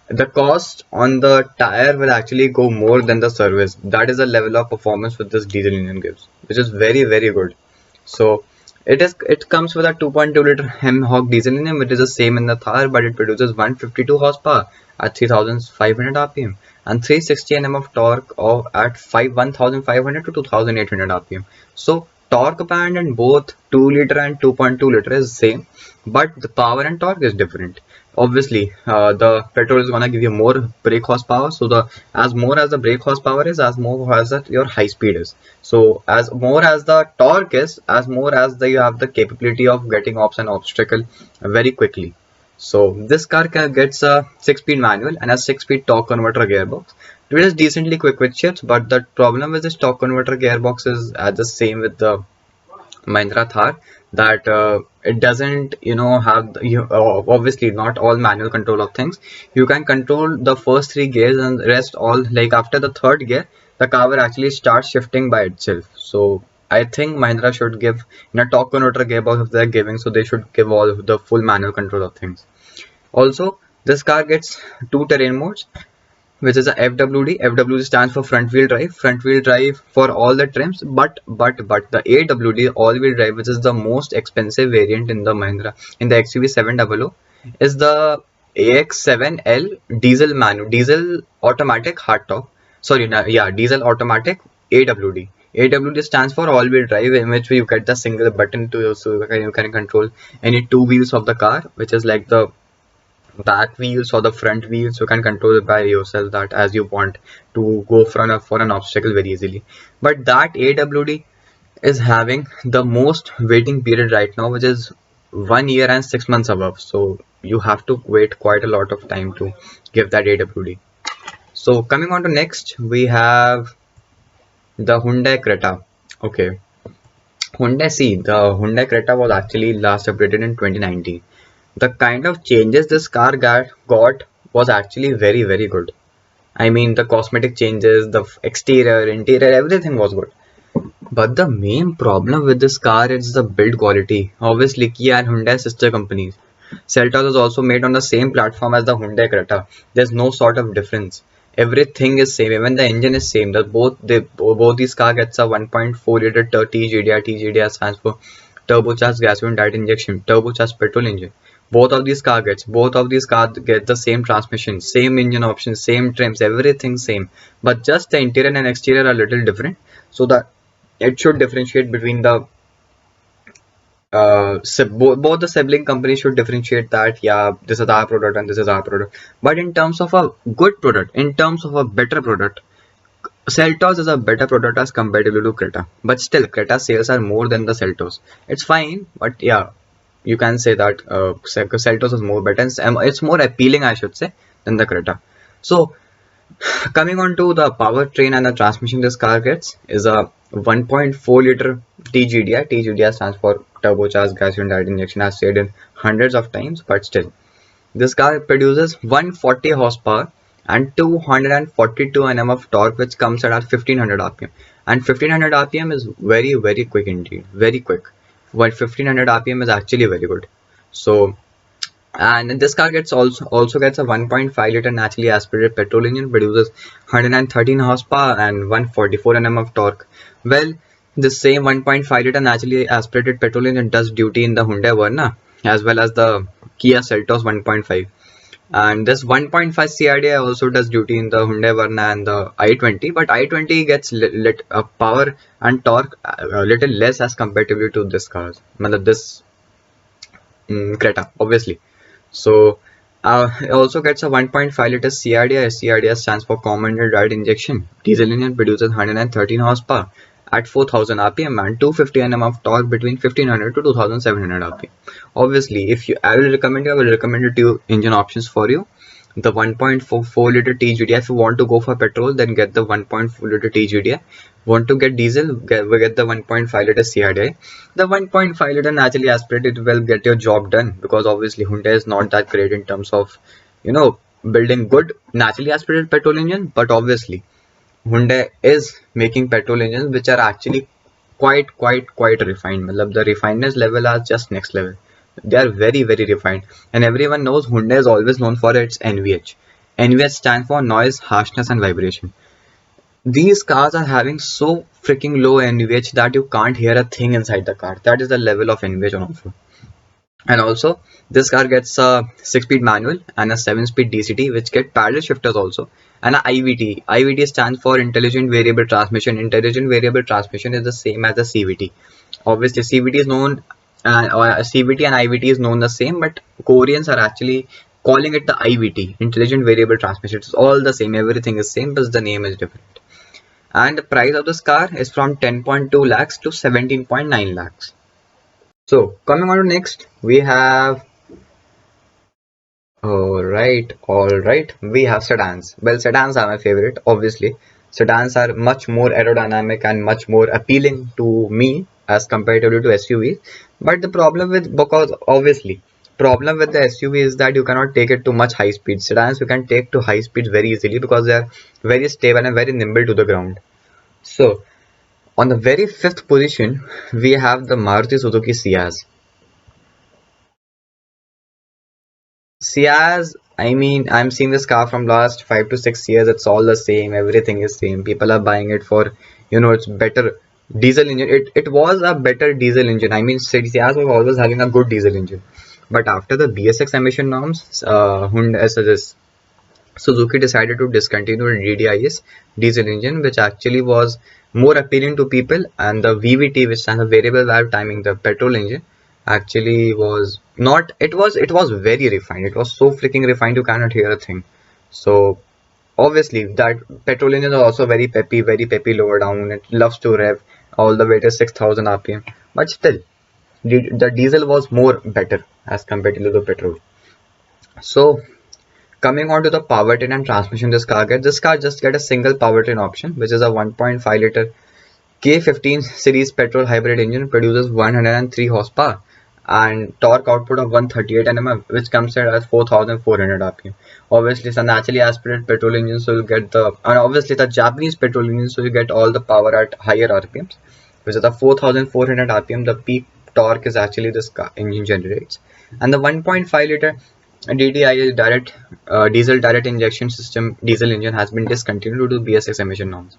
the cost on the tire will actually go more than the service. That is the level of performance which this diesel engine gives, which is very very good. So it comes with a 2.2-liter M-Hawk diesel engine, which is the same in the Thar, but it produces 152 horsepower at 3,500 rpm and 360 Nm of torque at 1,500 to 2,800 rpm. So torque band in both 2-liter and 2.2-liter is same, but the power and torque is different. Obviously, the petrol is gonna give you more brake horsepower. So as more as the brake horsepower is, as more as your high speed is. So as more as the torque is, as more as you have the capability of getting off an obstacle very quickly. So this car gets a 6-speed manual and a 6-speed torque converter gearbox. It is decently quick with shifts, but the problem with this torque converter gearbox is the same with the Mahindra Thar, that it doesn't have obviously not all manual control of things. You can control the first 3 gears and the rest all, like after the 3rd gear the car will actually start shifting by itself. So I think Mahindra should give in a torque converter gearbox if they're giving, so they should give all the full manual control of things. Also, this car gets 2 terrain modes, which is a FWD. FWD stands for front wheel drive. Front wheel drive for all the trims, but the AWD, all wheel drive, which is the most expensive variant in the Mahindra, in the XUV700, is the AX7L diesel automatic hardtop. Sorry, yeah, diesel automatic AWD. AWD stands for all wheel drive, in which you get the single button to, so you can control any 2 wheels of the car, which is like the back wheels or the front wheels. You can control it by yourself, that as you want to go for an obstacle very easily. But that AWD is having the most waiting period right now, which is 1 year and 6 months above. So you have to wait quite a lot of time to give that AWD. So coming on to next, we have the Hyundai Creta. Okay, the Hyundai Creta was actually last updated in 2019. The kind of changes this car got was actually very very good. I mean, the cosmetic changes, the exterior, interior, everything was good. But the main problem with this car is the build quality. Obviously, Kia and Hyundai sister companies. Seltos is also made on the same platform as the Hyundai Creta. There's no sort of difference. Everything is same. Even the engine is same. Both these car gets a 1.4-liter TGDI. TGDI stands for turbocharged gasoline direct injection, turbocharged petrol engine. Both of these cars get the same transmission, same engine options, same trims, everything same. But just the interior and exterior are a little different. So that it should differentiate between the both the sibling companies should differentiate that, yeah, this is our product and this is our product. But in terms of a good product, in terms of a better product, Seltos is a better product as compared to Creta. But still, Creta sales are more than the Seltos. It's fine, but yeah, you can say that Seltos is more better and it's more appealing, I should say, than the Creta. So coming on to the powertrain and the transmission this car gets is a 1.4-liter TGDI. TGDI stands for turbocharged gasoline direct injection, as said in hundreds of times, but still This car produces 140 horsepower and 242 Nm of torque, which comes at 1500 rpm. And 1500 rpm is very, very quick indeed, very quick. While 1500 rpm is actually very good. So, and this car gets also gets a 1.5 liter naturally aspirated petrol engine, produces 113 horsepower and 144 Nm of torque. Well, the same 1.5 liter naturally aspirated petrol engine does duty in the Hyundai Verna as well as the Kia Seltos 1.5, and this 1.5 CRDI also does duty in the Hyundai Verna and the i20, but i20 gets power and torque a little less as comparatively to this cars, this Creta obviously. So it also gets a 1.5 liter CRDI. CRDI stands for common direct injection diesel engine, produces 113 horsepower at 4000 rpm and 250 Nm of torque between 1500 to 2700 rpm. Obviously, if you I will recommend you two engine options for you. The 1.4 liter TGDI. If you want to go for petrol, then get the 1.4 liter TGDI. Want to get diesel, get the 1.5 liter CRDI. The 1.5 liter naturally aspirated will get your job done, because obviously Hyundai is not that great in terms of building good naturally aspirated petrol engine, but obviously Hyundai is making petrol engines which are actually quite refined. The refinedness level are just next level. They are very, very refined, and everyone knows Hyundai is always known for its NVH. NVH stands for noise, harshness, and vibration. These cars are having so freaking low NVH that you can't hear a thing inside the car. That is the level of NVH on offer. And also, this car gets a 6-speed manual and a 7-speed DCT, which get paddle shifters also, and a IVT. IVT stands for Intelligent Variable Transmission. Intelligent Variable Transmission is the same as the CVT. Obviously, CVT is known, CVT and IVT is known the same, but Koreans are actually calling it the IVT, Intelligent Variable Transmission. It's all the same, everything is same, but the name is different. And the price of this car is from 10.2 lakhs to 17.9 lakhs. So coming on to next, we have all right, we have sedans. Well, sedans are my favorite, obviously. Sedans are much more aerodynamic and much more appealing to me as comparatively to SUVs. But the problem with, because obviously problem with the SUV is that you cannot take it to much high speed. Sedans you can take to high speeds very easily because they are very stable and very nimble to the ground. So on the very fifth position, we have the Maruti Suzuki Ciaz. Ciaz, I mean, I'm seeing this car from last 5 to 6 years. It's all the same. Everything is same. People are buying it for, it's better diesel engine. It was a better diesel engine. I mean, Ciaz was always having a good diesel engine. But after the BS6 emission norms, Suzuki decided to discontinue DDIS diesel engine, which actually was more appealing to people, and the VVT, which stands for variable valve timing, the petrol engine, actually was not. It was very refined. It was so freaking refined you cannot hear a thing. So obviously that petrol engine is also very peppy lower down. It loves to rev all the way to 6000 rpm. But still, the diesel was more better as compared to the petrol. So coming on to the powertrain and transmission, this car just get a single powertrain option, which is a 1.5 liter K15 series petrol hybrid engine, produces 103 horsepower and torque output of 138 Nm, which comes at as 4400 rpm. Obviously, it's a naturally aspirated petrol engine, so you get and obviously the Japanese petrol engine, so you get all the power at higher RPMs, which is the 4400 rpm. The peak torque is actually this engine generates, and the 1.5 liter DDI diesel direct injection system diesel engine has been discontinued due to BS6 emission norms.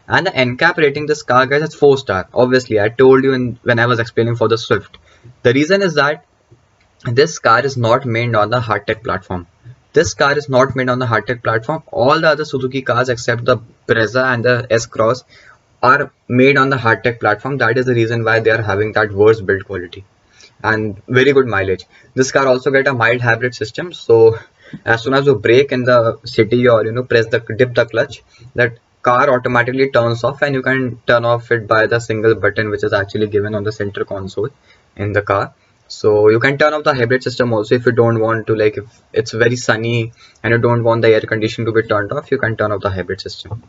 And the NCAP rating this car gets is 4-star. Obviously, I told you when I was explaining for the Swift. The reason is that this car is not made on the hardtech platform. This car is not made on the hardtech platform. All the other Suzuki cars except the Brezza and the S-Cross are made on the hardtech platform. That is the reason why they are having that worse build quality and very good mileage. This car also get a mild hybrid system, so as soon as you brake in the city or dip the clutch, that car automatically turns off, and you can turn off it by the single button which is actually given on the center console in the car. So you can turn off the hybrid system also if you don't want to, like if it's very sunny and you don't want the air conditioning to be turned off, you can turn off the hybrid system.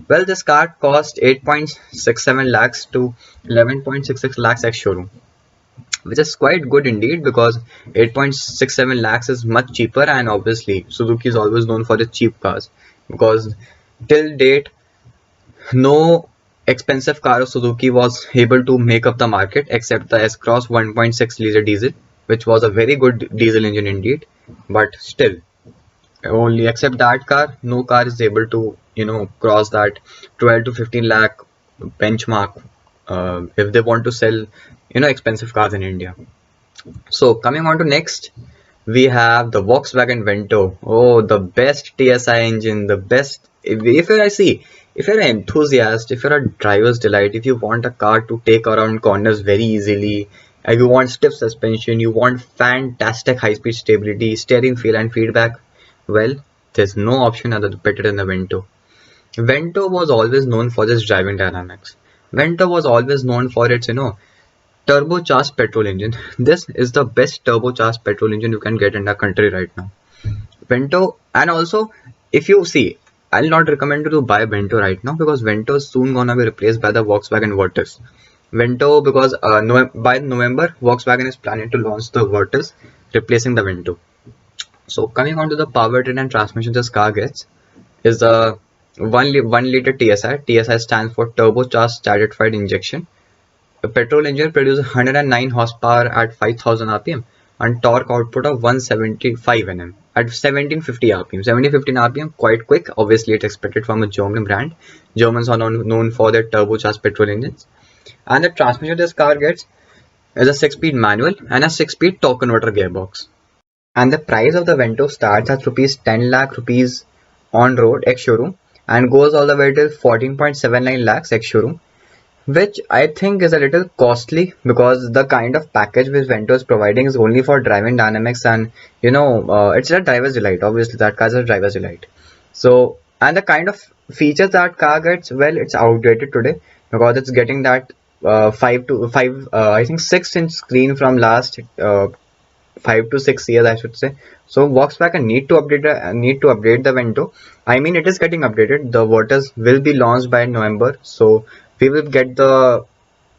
Well, this car cost 8.67 lakhs to 11.66 lakhs ex showroom. which is quite good indeed, because 8.67 lakhs is much cheaper, and obviously Suzuki is always known for its cheap cars, because till date no expensive car of Suzuki was able to make up the market except the S-Cross 1.6 liter diesel, which was a very good diesel engine indeed. But still, only except that car, no car is able to cross that 12 to 15 lakh benchmark if they want to sell expensive cars in India. So coming on to next, we have the Volkswagen Vento. Oh, the best TSI engine, the best. If you're an enthusiast, if you're a driver's delight, if you want a car to take around corners very easily, you want stiff suspension, you want fantastic high-speed stability, steering feel and feedback, well, there's no option other better than the Vento. Vento was always known for its driving dynamics. Vento was always known for its, turbocharged petrol engine. This is the best turbocharged petrol engine you can get in the country right now. Vento, and also if you see, I'll not recommend you to buy Vento right now, because Vento is soon gonna be replaced by the Volkswagen Virtus. Vento, because by November Volkswagen is planning to launch the Virtus, replacing the Vento. So coming on to the powertrain and transmission this car gets is the 1 liter TSI. TSI stands for turbocharged stratified injection. A petrol engine produces 109 horsepower at 5000 rpm and torque output of 175 Nm at 1750 rpm. 1750 rpm, quite quick. Obviously, it's expected from a German brand. Germans are known for their turbocharged petrol engines. And the transmission this car gets is a 6-speed manual and a 6-speed torque converter gearbox. And the price of the Vento starts at rupees 10 lakh rupees on road ex showroom and goes all the way till 14.79 lakhs ex showroom, which I think is a little costly, because the kind of package which Vento is providing is only for driving dynamics, and it's a driver's delight. Obviously, that car is a driver's delight. So, and the kind of features that car gets, well, it's outdated today, because it's getting that 6-inch screen from last 5 to 6 years, I should say. So Volkswagen need to update the Vento. I mean, it is getting updated. The Virtus will be launched by November, so we will get the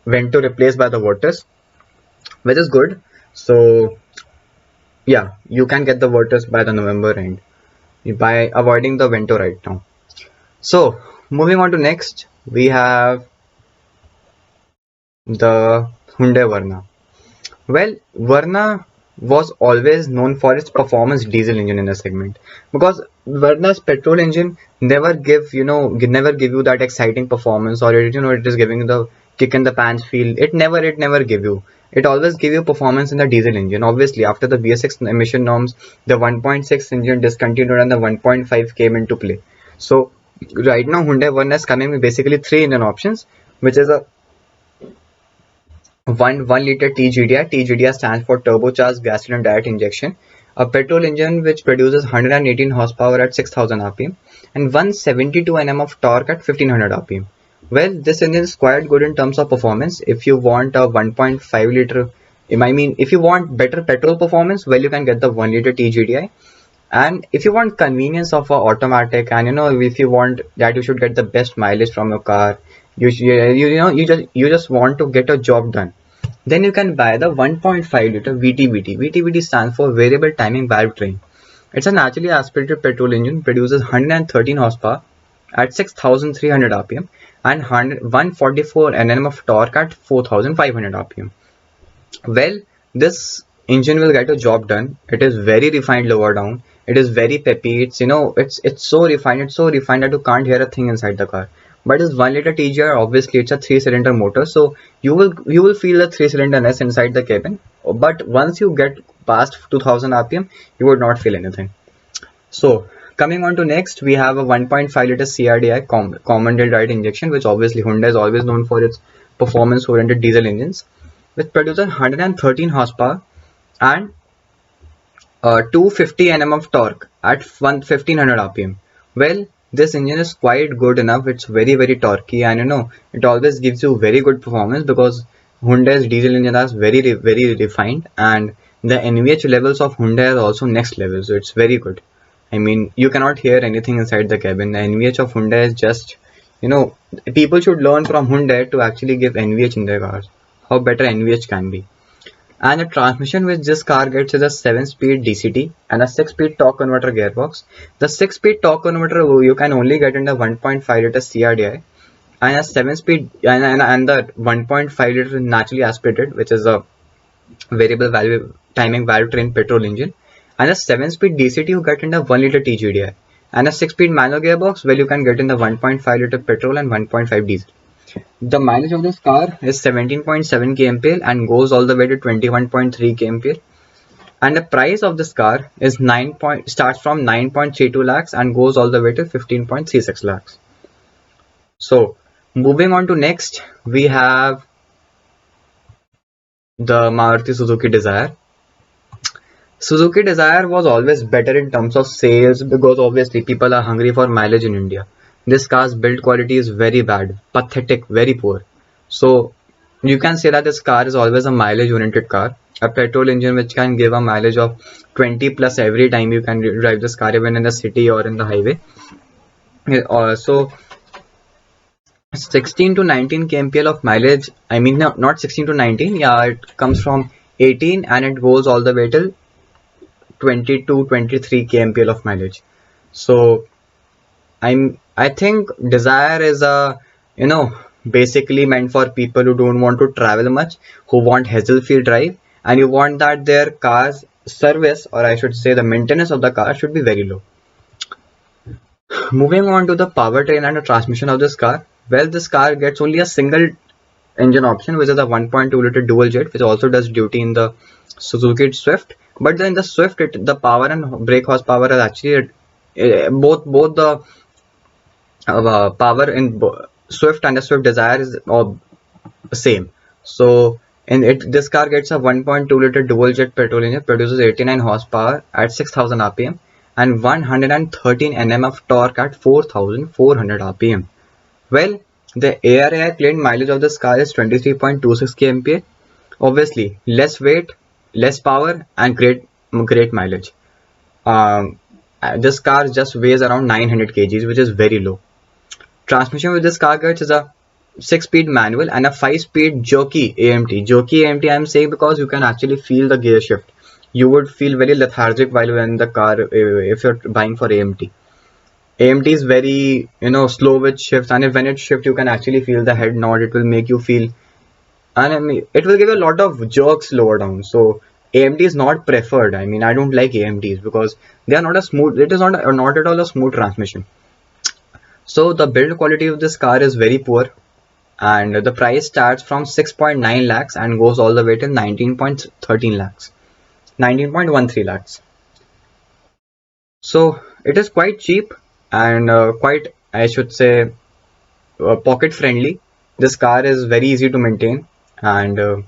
Vento replaced by the Virtus, which is good. So yeah, you can get the Virtus by the November end by avoiding the Vento right now. So moving on to next, we have the Hyundai Verna. Well, Verna was always known for its performance diesel engine in the segment, because Verna's petrol engine never give you that exciting performance, or it is giving you the kick in the pants feel. It never give you. It always give you performance in the diesel engine. Obviously, after the BS6 emission norms, the 1.6 engine discontinued and the 1.5 came into play. So right now Hyundai Verna is coming with basically 3 engine options, which is a 1 liter TGDI. TGDI stands for turbocharged gasoline direct injection. A petrol engine which produces 118 horsepower at 6000 rpm and 172 Nm of torque at 1500 rpm. Well, this engine is quite good in terms of performance. If you want a 1.5 liter, if you want better petrol performance, well, you can get the 1 liter TGDI. And if you want convenience of a automatic, and if you want that you should get the best mileage from your car, you just want to get a job done, then you can buy the 1.5 liter VTVT. VTVT stands for variable timing valve train. It's a naturally aspirated petrol engine, produces 113 horsepower at 6300 rpm and 144 Nm of torque at 4500 rpm. Well, this engine will get a job done. It is very refined lower down. It is very peppy. It's so refined. It's so refined that you can't hear a thing inside the car. But it's 1 liter TGR. Obviously, it's a 3-cylinder motor, so you will feel the 3-cylinderness inside the cabin. But once you get past 2000 rpm, you would not feel anything. So coming on to next, we have a 1.5 liter CRDI common rail direct injection, which obviously Hyundai is always known for its performance-oriented diesel engines, which produces 113 horsepower and 250 Nm of torque at 1500 rpm. Well, this engine is quite good enough. It's very torquey, and it always gives you very good performance, because Hyundai's diesel engine is very refined, and the NVH levels of Hyundai are also next level, so it's very good. I mean, you cannot hear anything inside the cabin. The NVH of Hyundai is just, people should learn from Hyundai to actually give NVH in their cars, how better NVH can be. And the transmission which this car gets is a 7-speed DCT and a 6-speed torque converter gearbox. The 6-speed torque converter you can only get in the 1.5 liter CRDI, and a 7-speed and the 1.5 liter naturally aspirated, which is a variable value timing valve train petrol engine, and a 7-speed DCT you get in the 1 liter TGDI, and a 6-speed manual gearbox where you can get in the 1.5 liter petrol and 1.5 diesel. The mileage of this car is 17.7 kmpl and goes all the way to 21.3 kmpl. And the price of this car is starts from 9.32 lakhs and goes all the way to 15.36 lakhs. So moving on to next, we have the Maruti Suzuki Dzire. Suzuki Dzire was always better in terms of sales because obviously people are hungry for mileage in India. This car's build quality is very bad, pathetic, very poor. So you can say that this car is always a mileage oriented car. A petrol engine which can give a mileage of 20 plus every time you can drive this car, even in the city or in the highway. So 16 to 19 kmpl of mileage. I mean, no, not 16 to 19. Yeah, it comes from 18 and it goes all the way till 20 to 23 kmpl of mileage. So I think Dzire is a, basically meant for people who don't want to travel much, who want hassle-free drive, and you want that their car's service, or I should say the maintenance of the car, should be very low. Moving on to the powertrain and the transmission of this car. Well, this car gets only a single engine option, which is a 1.2 liter dual jet, which also does duty in the Suzuki Swift. But then the Swift, the power and brake horsepower is actually both the power in Swift and the Swift Dzire is same. So this car gets a 1.2 liter dual jet petrol engine, produces 89 horsepower at 6000 rpm and 113 Nm of torque at 4400 rpm. Well, the ARAI claimed mileage of this car is 23.26 kmph. Obviously, less weight, less power, and great mileage. This car just weighs around 900 kgs, which is very low. Transmission with this car gets is a 6-speed manual and a 5-speed jockey AMT. Jockey AMT I am saying because you can actually feel the gear shift. You would feel very lethargic while in the car if you're buying for AMT. AMT is very slow with shifts, and when it shifts you can actually feel the head nod. It will make you feel, and I mean it will give you a lot of jerks lower down. So AMT is not preferred. I mean, I don't like AMTs because they are not a smooth, it is not at all a smooth transmission. So the build quality of this car is very poor, and the price starts from 6.9 lakhs and goes all the way to 19.13 lakhs, 19.13 lakhs. So it is quite cheap and quite, I should say, pocket friendly. This car is very easy to maintain, and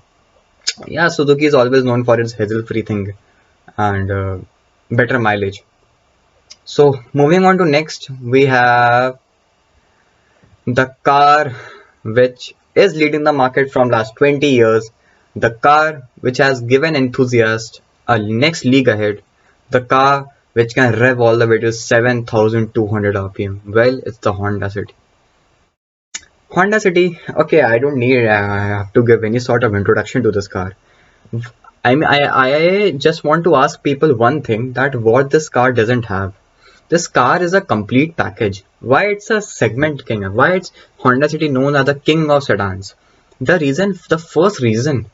yeah, Suzuki is always known for its hassle-free thing and better mileage. So moving on to next, we have the car which is leading the market from last 20 years, the car which has given enthusiasts a next league ahead, the car which can rev all the way to 7200 rpm. Well, it's the Honda City. Honda City, okay, I don't need have to give any sort of introduction to this car. I mean, I just want to ask people one thing, that what this car doesn't have. This car is a complete package. Why it's a segment king? Why it's Honda City known as the king of sedans? The first reason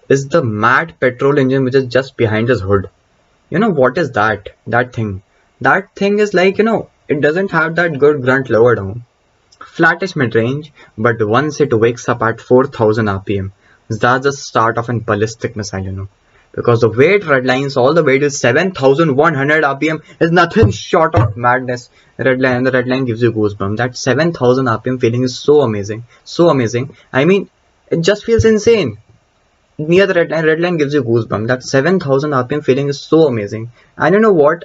is the mad petrol engine which is just behind his hood. You know what is that? That thing. That thing is like, it doesn't have that good grunt lower down. Flattish mid-range, but once it wakes up at 4000 rpm, that's the start of a ballistic missile, because the way it redlines all the way to 7100 rpm is nothing short of madness. The redline gives you goosebumps. That 7000 rpm feeling is so amazing, so amazing. I mean, it just feels insane. Near the redline gives you goosebumps. That 7000 rpm feeling is so amazing. And you know what?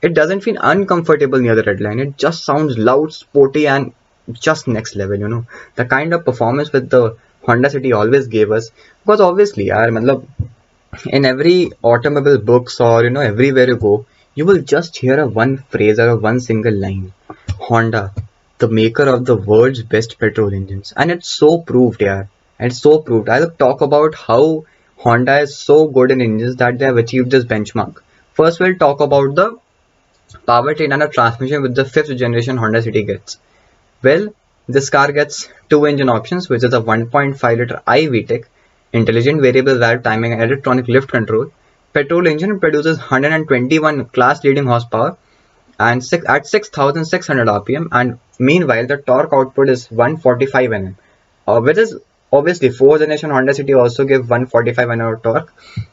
It doesn't feel uncomfortable near the redline. It just sounds loud, sporty, and just next level. The kind of performance with the Honda City always gave us, because obviously in every automobile books or everywhere you go, you will just hear a one phrase or a one single line: Honda, the maker of the world's best petrol engines. And it's so proved. It's so proved. I'll talk about how Honda is so good in engines that they have achieved this benchmark. First, we'll talk about the powertrain and the transmission with the 5th generation Honda City gets. Well, this car gets two engine options, which is a 1.5 liter I VTEC, intelligent variable valve timing and electronic lift control. Petrol engine produces 121 class leading horsepower and at 6,600 rpm, and meanwhile the torque output is 145 Nm, which is obviously 4th generation Honda City also give 145 Nm torque,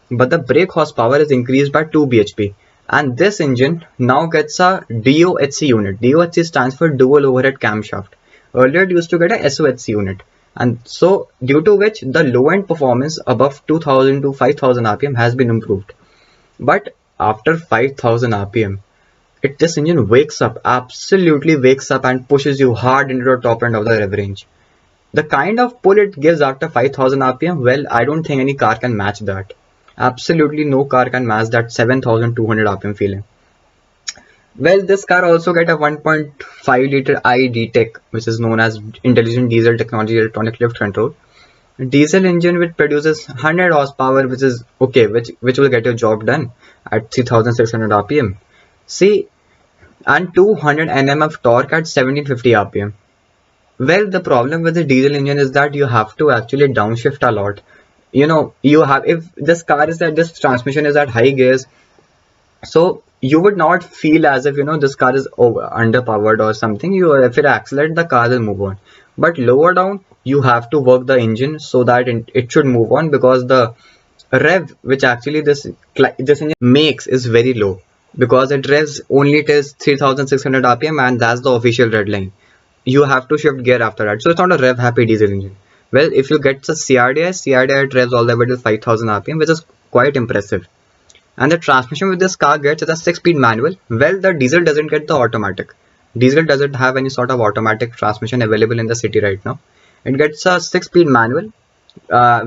but the brake horsepower is increased by 2 bhp, and this engine now gets a DOHC unit. DOHC stands for dual overhead camshaft. Earlier it used to get a SOHC unit, and so due to which the low end performance above 2000 to 5000 rpm has been improved. But after 5000 rpm, this engine wakes up, absolutely wakes up, and pushes you hard into the top end of the rev range. The kind of pull it gives after 5000 rpm, well, I don't think any car can match that. Absolutely no car can match that 7200 rpm feeling. Well, this car also get a 1.5 liter iD-Tech, which is known as Intelligent Diesel Technology Electronic Lift Control. Diesel engine which produces 100 horsepower, which is okay, which will get your job done at 3600 rpm. See, and 200 Nm of torque at 1750 rpm. Well, the problem with the diesel engine is that you have to actually downshift a lot. You have, if this car is at this transmission is at high gears, so you would not feel as if this car is underpowered or something. If it accelerates, the car will move on, but lower down you have to work the engine so that it should move on, because the rev which actually this engine makes is very low, because it revs only till 3600 rpm, and that's the official red line. You have to shift gear after that, so it's not a rev happy diesel engine. Well, if you get the CRDI, it revs all the way to 5000 rpm, which is quite impressive. And the transmission with this car gets is a 6-speed manual. Well, the diesel doesn't get the automatic. Diesel doesn't have any sort of automatic transmission available in the city right now. It gets a 6-speed manual,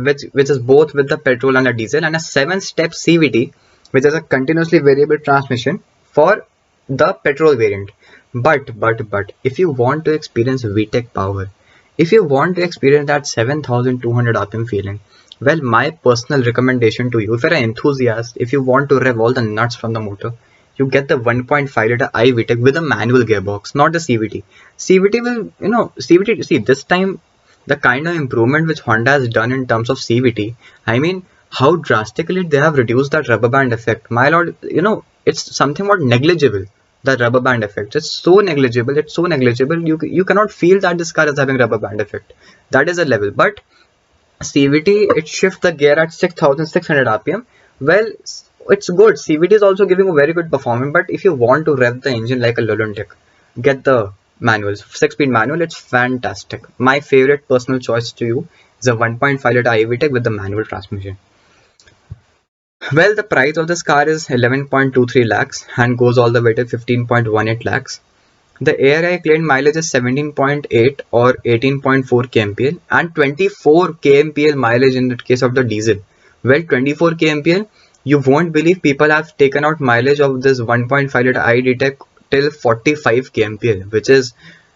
which is both with the petrol and the diesel, and a 7-step CVT, which is a continuously variable transmission for the petrol variant. But if you want to experience VTEC power, if you want to experience that 7200 rpm feeling, well, my personal recommendation to you, if you're an enthusiast, if you want to rev all the nuts from the motor, you get the 1.5 liter I VTEC with a manual gearbox, not the CVT. CVT will, CVT, see, this time the kind of improvement which Honda has done in terms of CVT, I mean, how drastically they have reduced that rubber band effect. My lord, it's something about negligible. The rubber band effect, it's so negligible, you cannot feel that this car is having rubber band effect. That is a level. But CVT, it shifts the gear at 6600 rpm. Well, it's good. CVT is also giving a very good performance, but if you want to rev the engine like a lunatic, get the manuals. 6-speed manual, it's fantastic. My favorite personal choice to you is a 1.5 liter I VTEC with the manual transmission. Well, the price of this car is 11.23 lakhs and goes all the way to 15.18 lakhs. The ARI claimed mileage is 17.8 or 18.4 kmpl and 24 kmpl mileage in the case of the diesel. Well, 24 kmpl, you won't believe people have taken out mileage of this 1.5 liter iD-Tech till 45 kmpl, which is,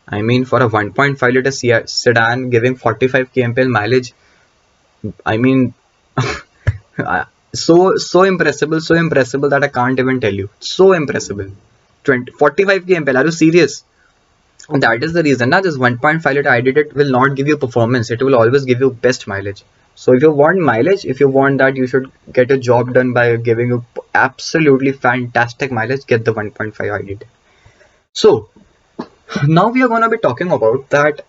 I mean, for a 1.5 liter sedan giving 45 kmpl mileage, I mean, so impressible that I can't even tell you. So impressible. 45 kmpl, are you serious? And that is the reason that this 1.5 liter iD-Tech will not give you performance, it will always give you best mileage. So if you want mileage, if you want that you should get a job done by giving you absolutely fantastic mileage, get the 1.5 iD-Tech. So now we are going to be talking about that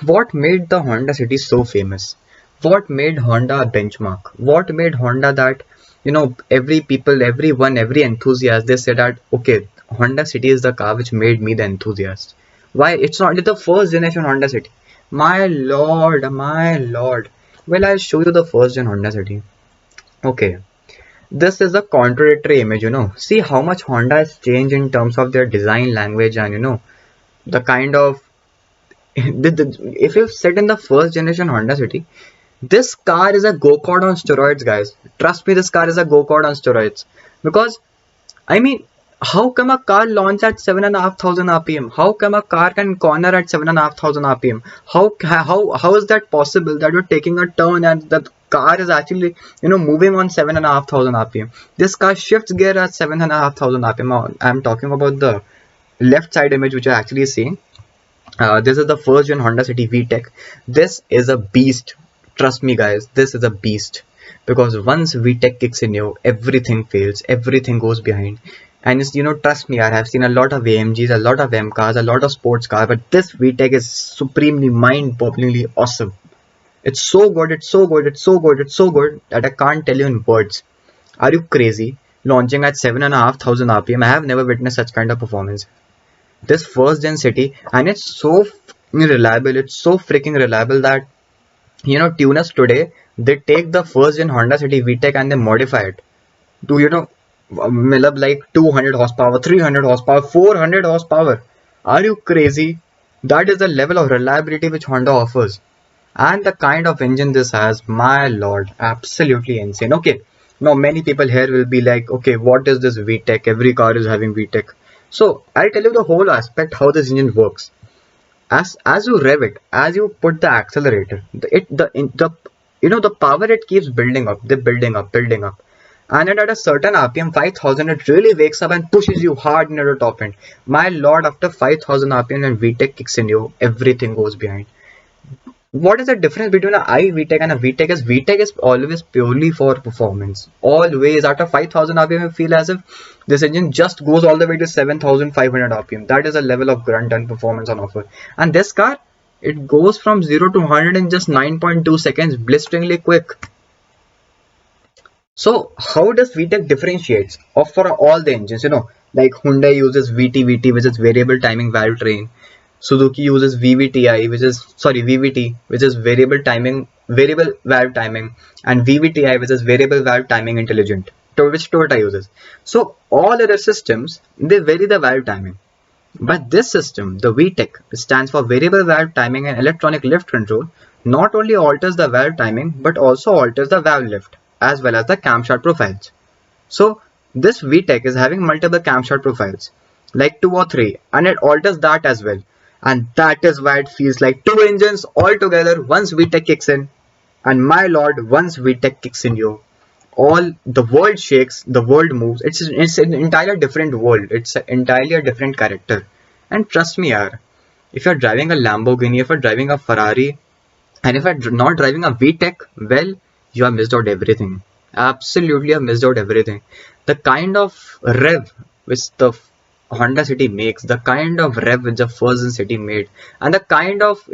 what made the Honda City so famous. What made Honda a benchmark? What made Honda that, every enthusiast, they say that, okay, Honda City is the car which made me the enthusiast. Why? It's not the first generation Honda City. My lord. Well, I'll show you the first gen Honda City. Okay. This is a contradictory image, See how much Honda has changed in terms of their design language and, the kind of, if you sit in the first generation Honda City, this car is a go-kart on steroids, guys. Trust me, this car is a go-kart on steroids. Because, I mean, how come a car launch at 7,500 rpm? How come a car can corner at 7,500 rpm? How is that possible that you're taking a turn at that car is actually, moving on 7,500 RPM. This car shifts gear at 7,500 RPM. I'm talking about the left side image which you're actually seeing. This is the first gen Honda City VTEC. This is a beast. Trust me, guys, this is a beast. Because once VTEC kicks in you, everything fails, everything goes behind. And it's, trust me, I have seen a lot of AMGs, a lot of M cars, a lot of sports cars, but this VTEC is supremely mind-bogglingly awesome. It's so good, it's so good, it's so good, it's so good that I can't tell you in words. Are you crazy? Launching at 7,500 RPM, I have never witnessed such kind of performance. This first gen City, and it's so reliable, it's so freaking reliable that, tuners today, they take the first gen Honda City VTEC and they modify it to, like 200 horsepower, 300 horsepower, 400 horsepower. Are you crazy? That is the level of reliability which Honda offers. And the kind of engine this has, my lord, absolutely insane. Okay, now many people here will be like, okay, what is this VTEC? Every car is having VTEC. So I'll tell you the whole aspect how this engine works. As you rev it, as you put the accelerator, the power, it keeps building up, building up. And then at a certain RPM 5,000, it really wakes up and pushes you hard near the top end. My lord, after 5,000 RPM and VTEC kicks in you, everything goes behind. What is the difference between a VTEC and a VTEC? VTEC is always purely for performance. Always after 5,000 RPM, you feel as if this engine just goes all the way to 7,500 RPM. That is a level of grunt and performance on offer. And this car, it goes from 0 to 100 in just 9.2 seconds, blisteringly quick. So how does VTEC differentiates for all the engines? Like Hyundai uses VT, which is variable timing valve train. Suzuki uses VVTi, VVT, which is variable valve timing, and VVTi, which is variable valve timing intelligent, which Toyota uses. So all other systems, they vary the valve timing. But this system, the VTEC, stands for variable valve timing and electronic lift control, not only alters the valve timing, but also alters the valve lift, as well as the camshaft profiles. So this VTEC is having multiple camshaft profiles, like 2 or 3, and it alters that as well. And that is why it feels like two engines all together once VTEC kicks in. And my lord, once VTEC kicks in you, all the world shakes, the world moves. It's an entirely different world. It's entirely a different character. And trust me, yaar, if you're driving a Lamborghini, if you're driving a Ferrari, and if you're not driving a VTEC, well, you have missed out everything. Absolutely have missed out everything. The kind of rev which the Honda City makes, the kind of rev which the first gen City made, and the kind of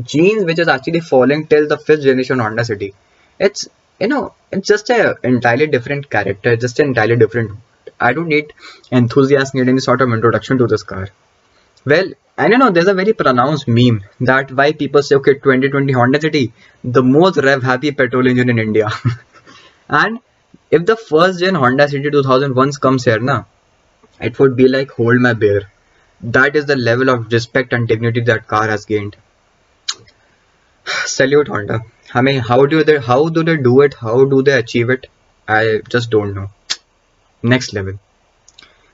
genes which is actually following till the 5th generation Honda City, it's it's just a entirely different character, just an entirely different. I don't need enthusiasts need any sort of introduction to this car. Well, and there's a very pronounced meme that why people say, okay, 2020 Honda City, the most rev happy petrol engine in India. And if the first gen Honda City 2001 comes here now, it would be like hold my beer. That is the level of respect and dignity that car has gained. Salute Honda. I mean, how do they do it? How do they achieve it? I just don't know. Next level.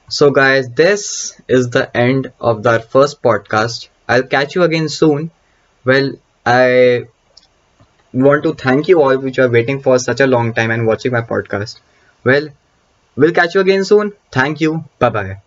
So guys, this is the end of the first podcast. I'll catch you again soon. Well, I want to thank you all which are waiting for such a long time and watching my podcast. Well, we'll catch you again soon. Thank you. Bye bye.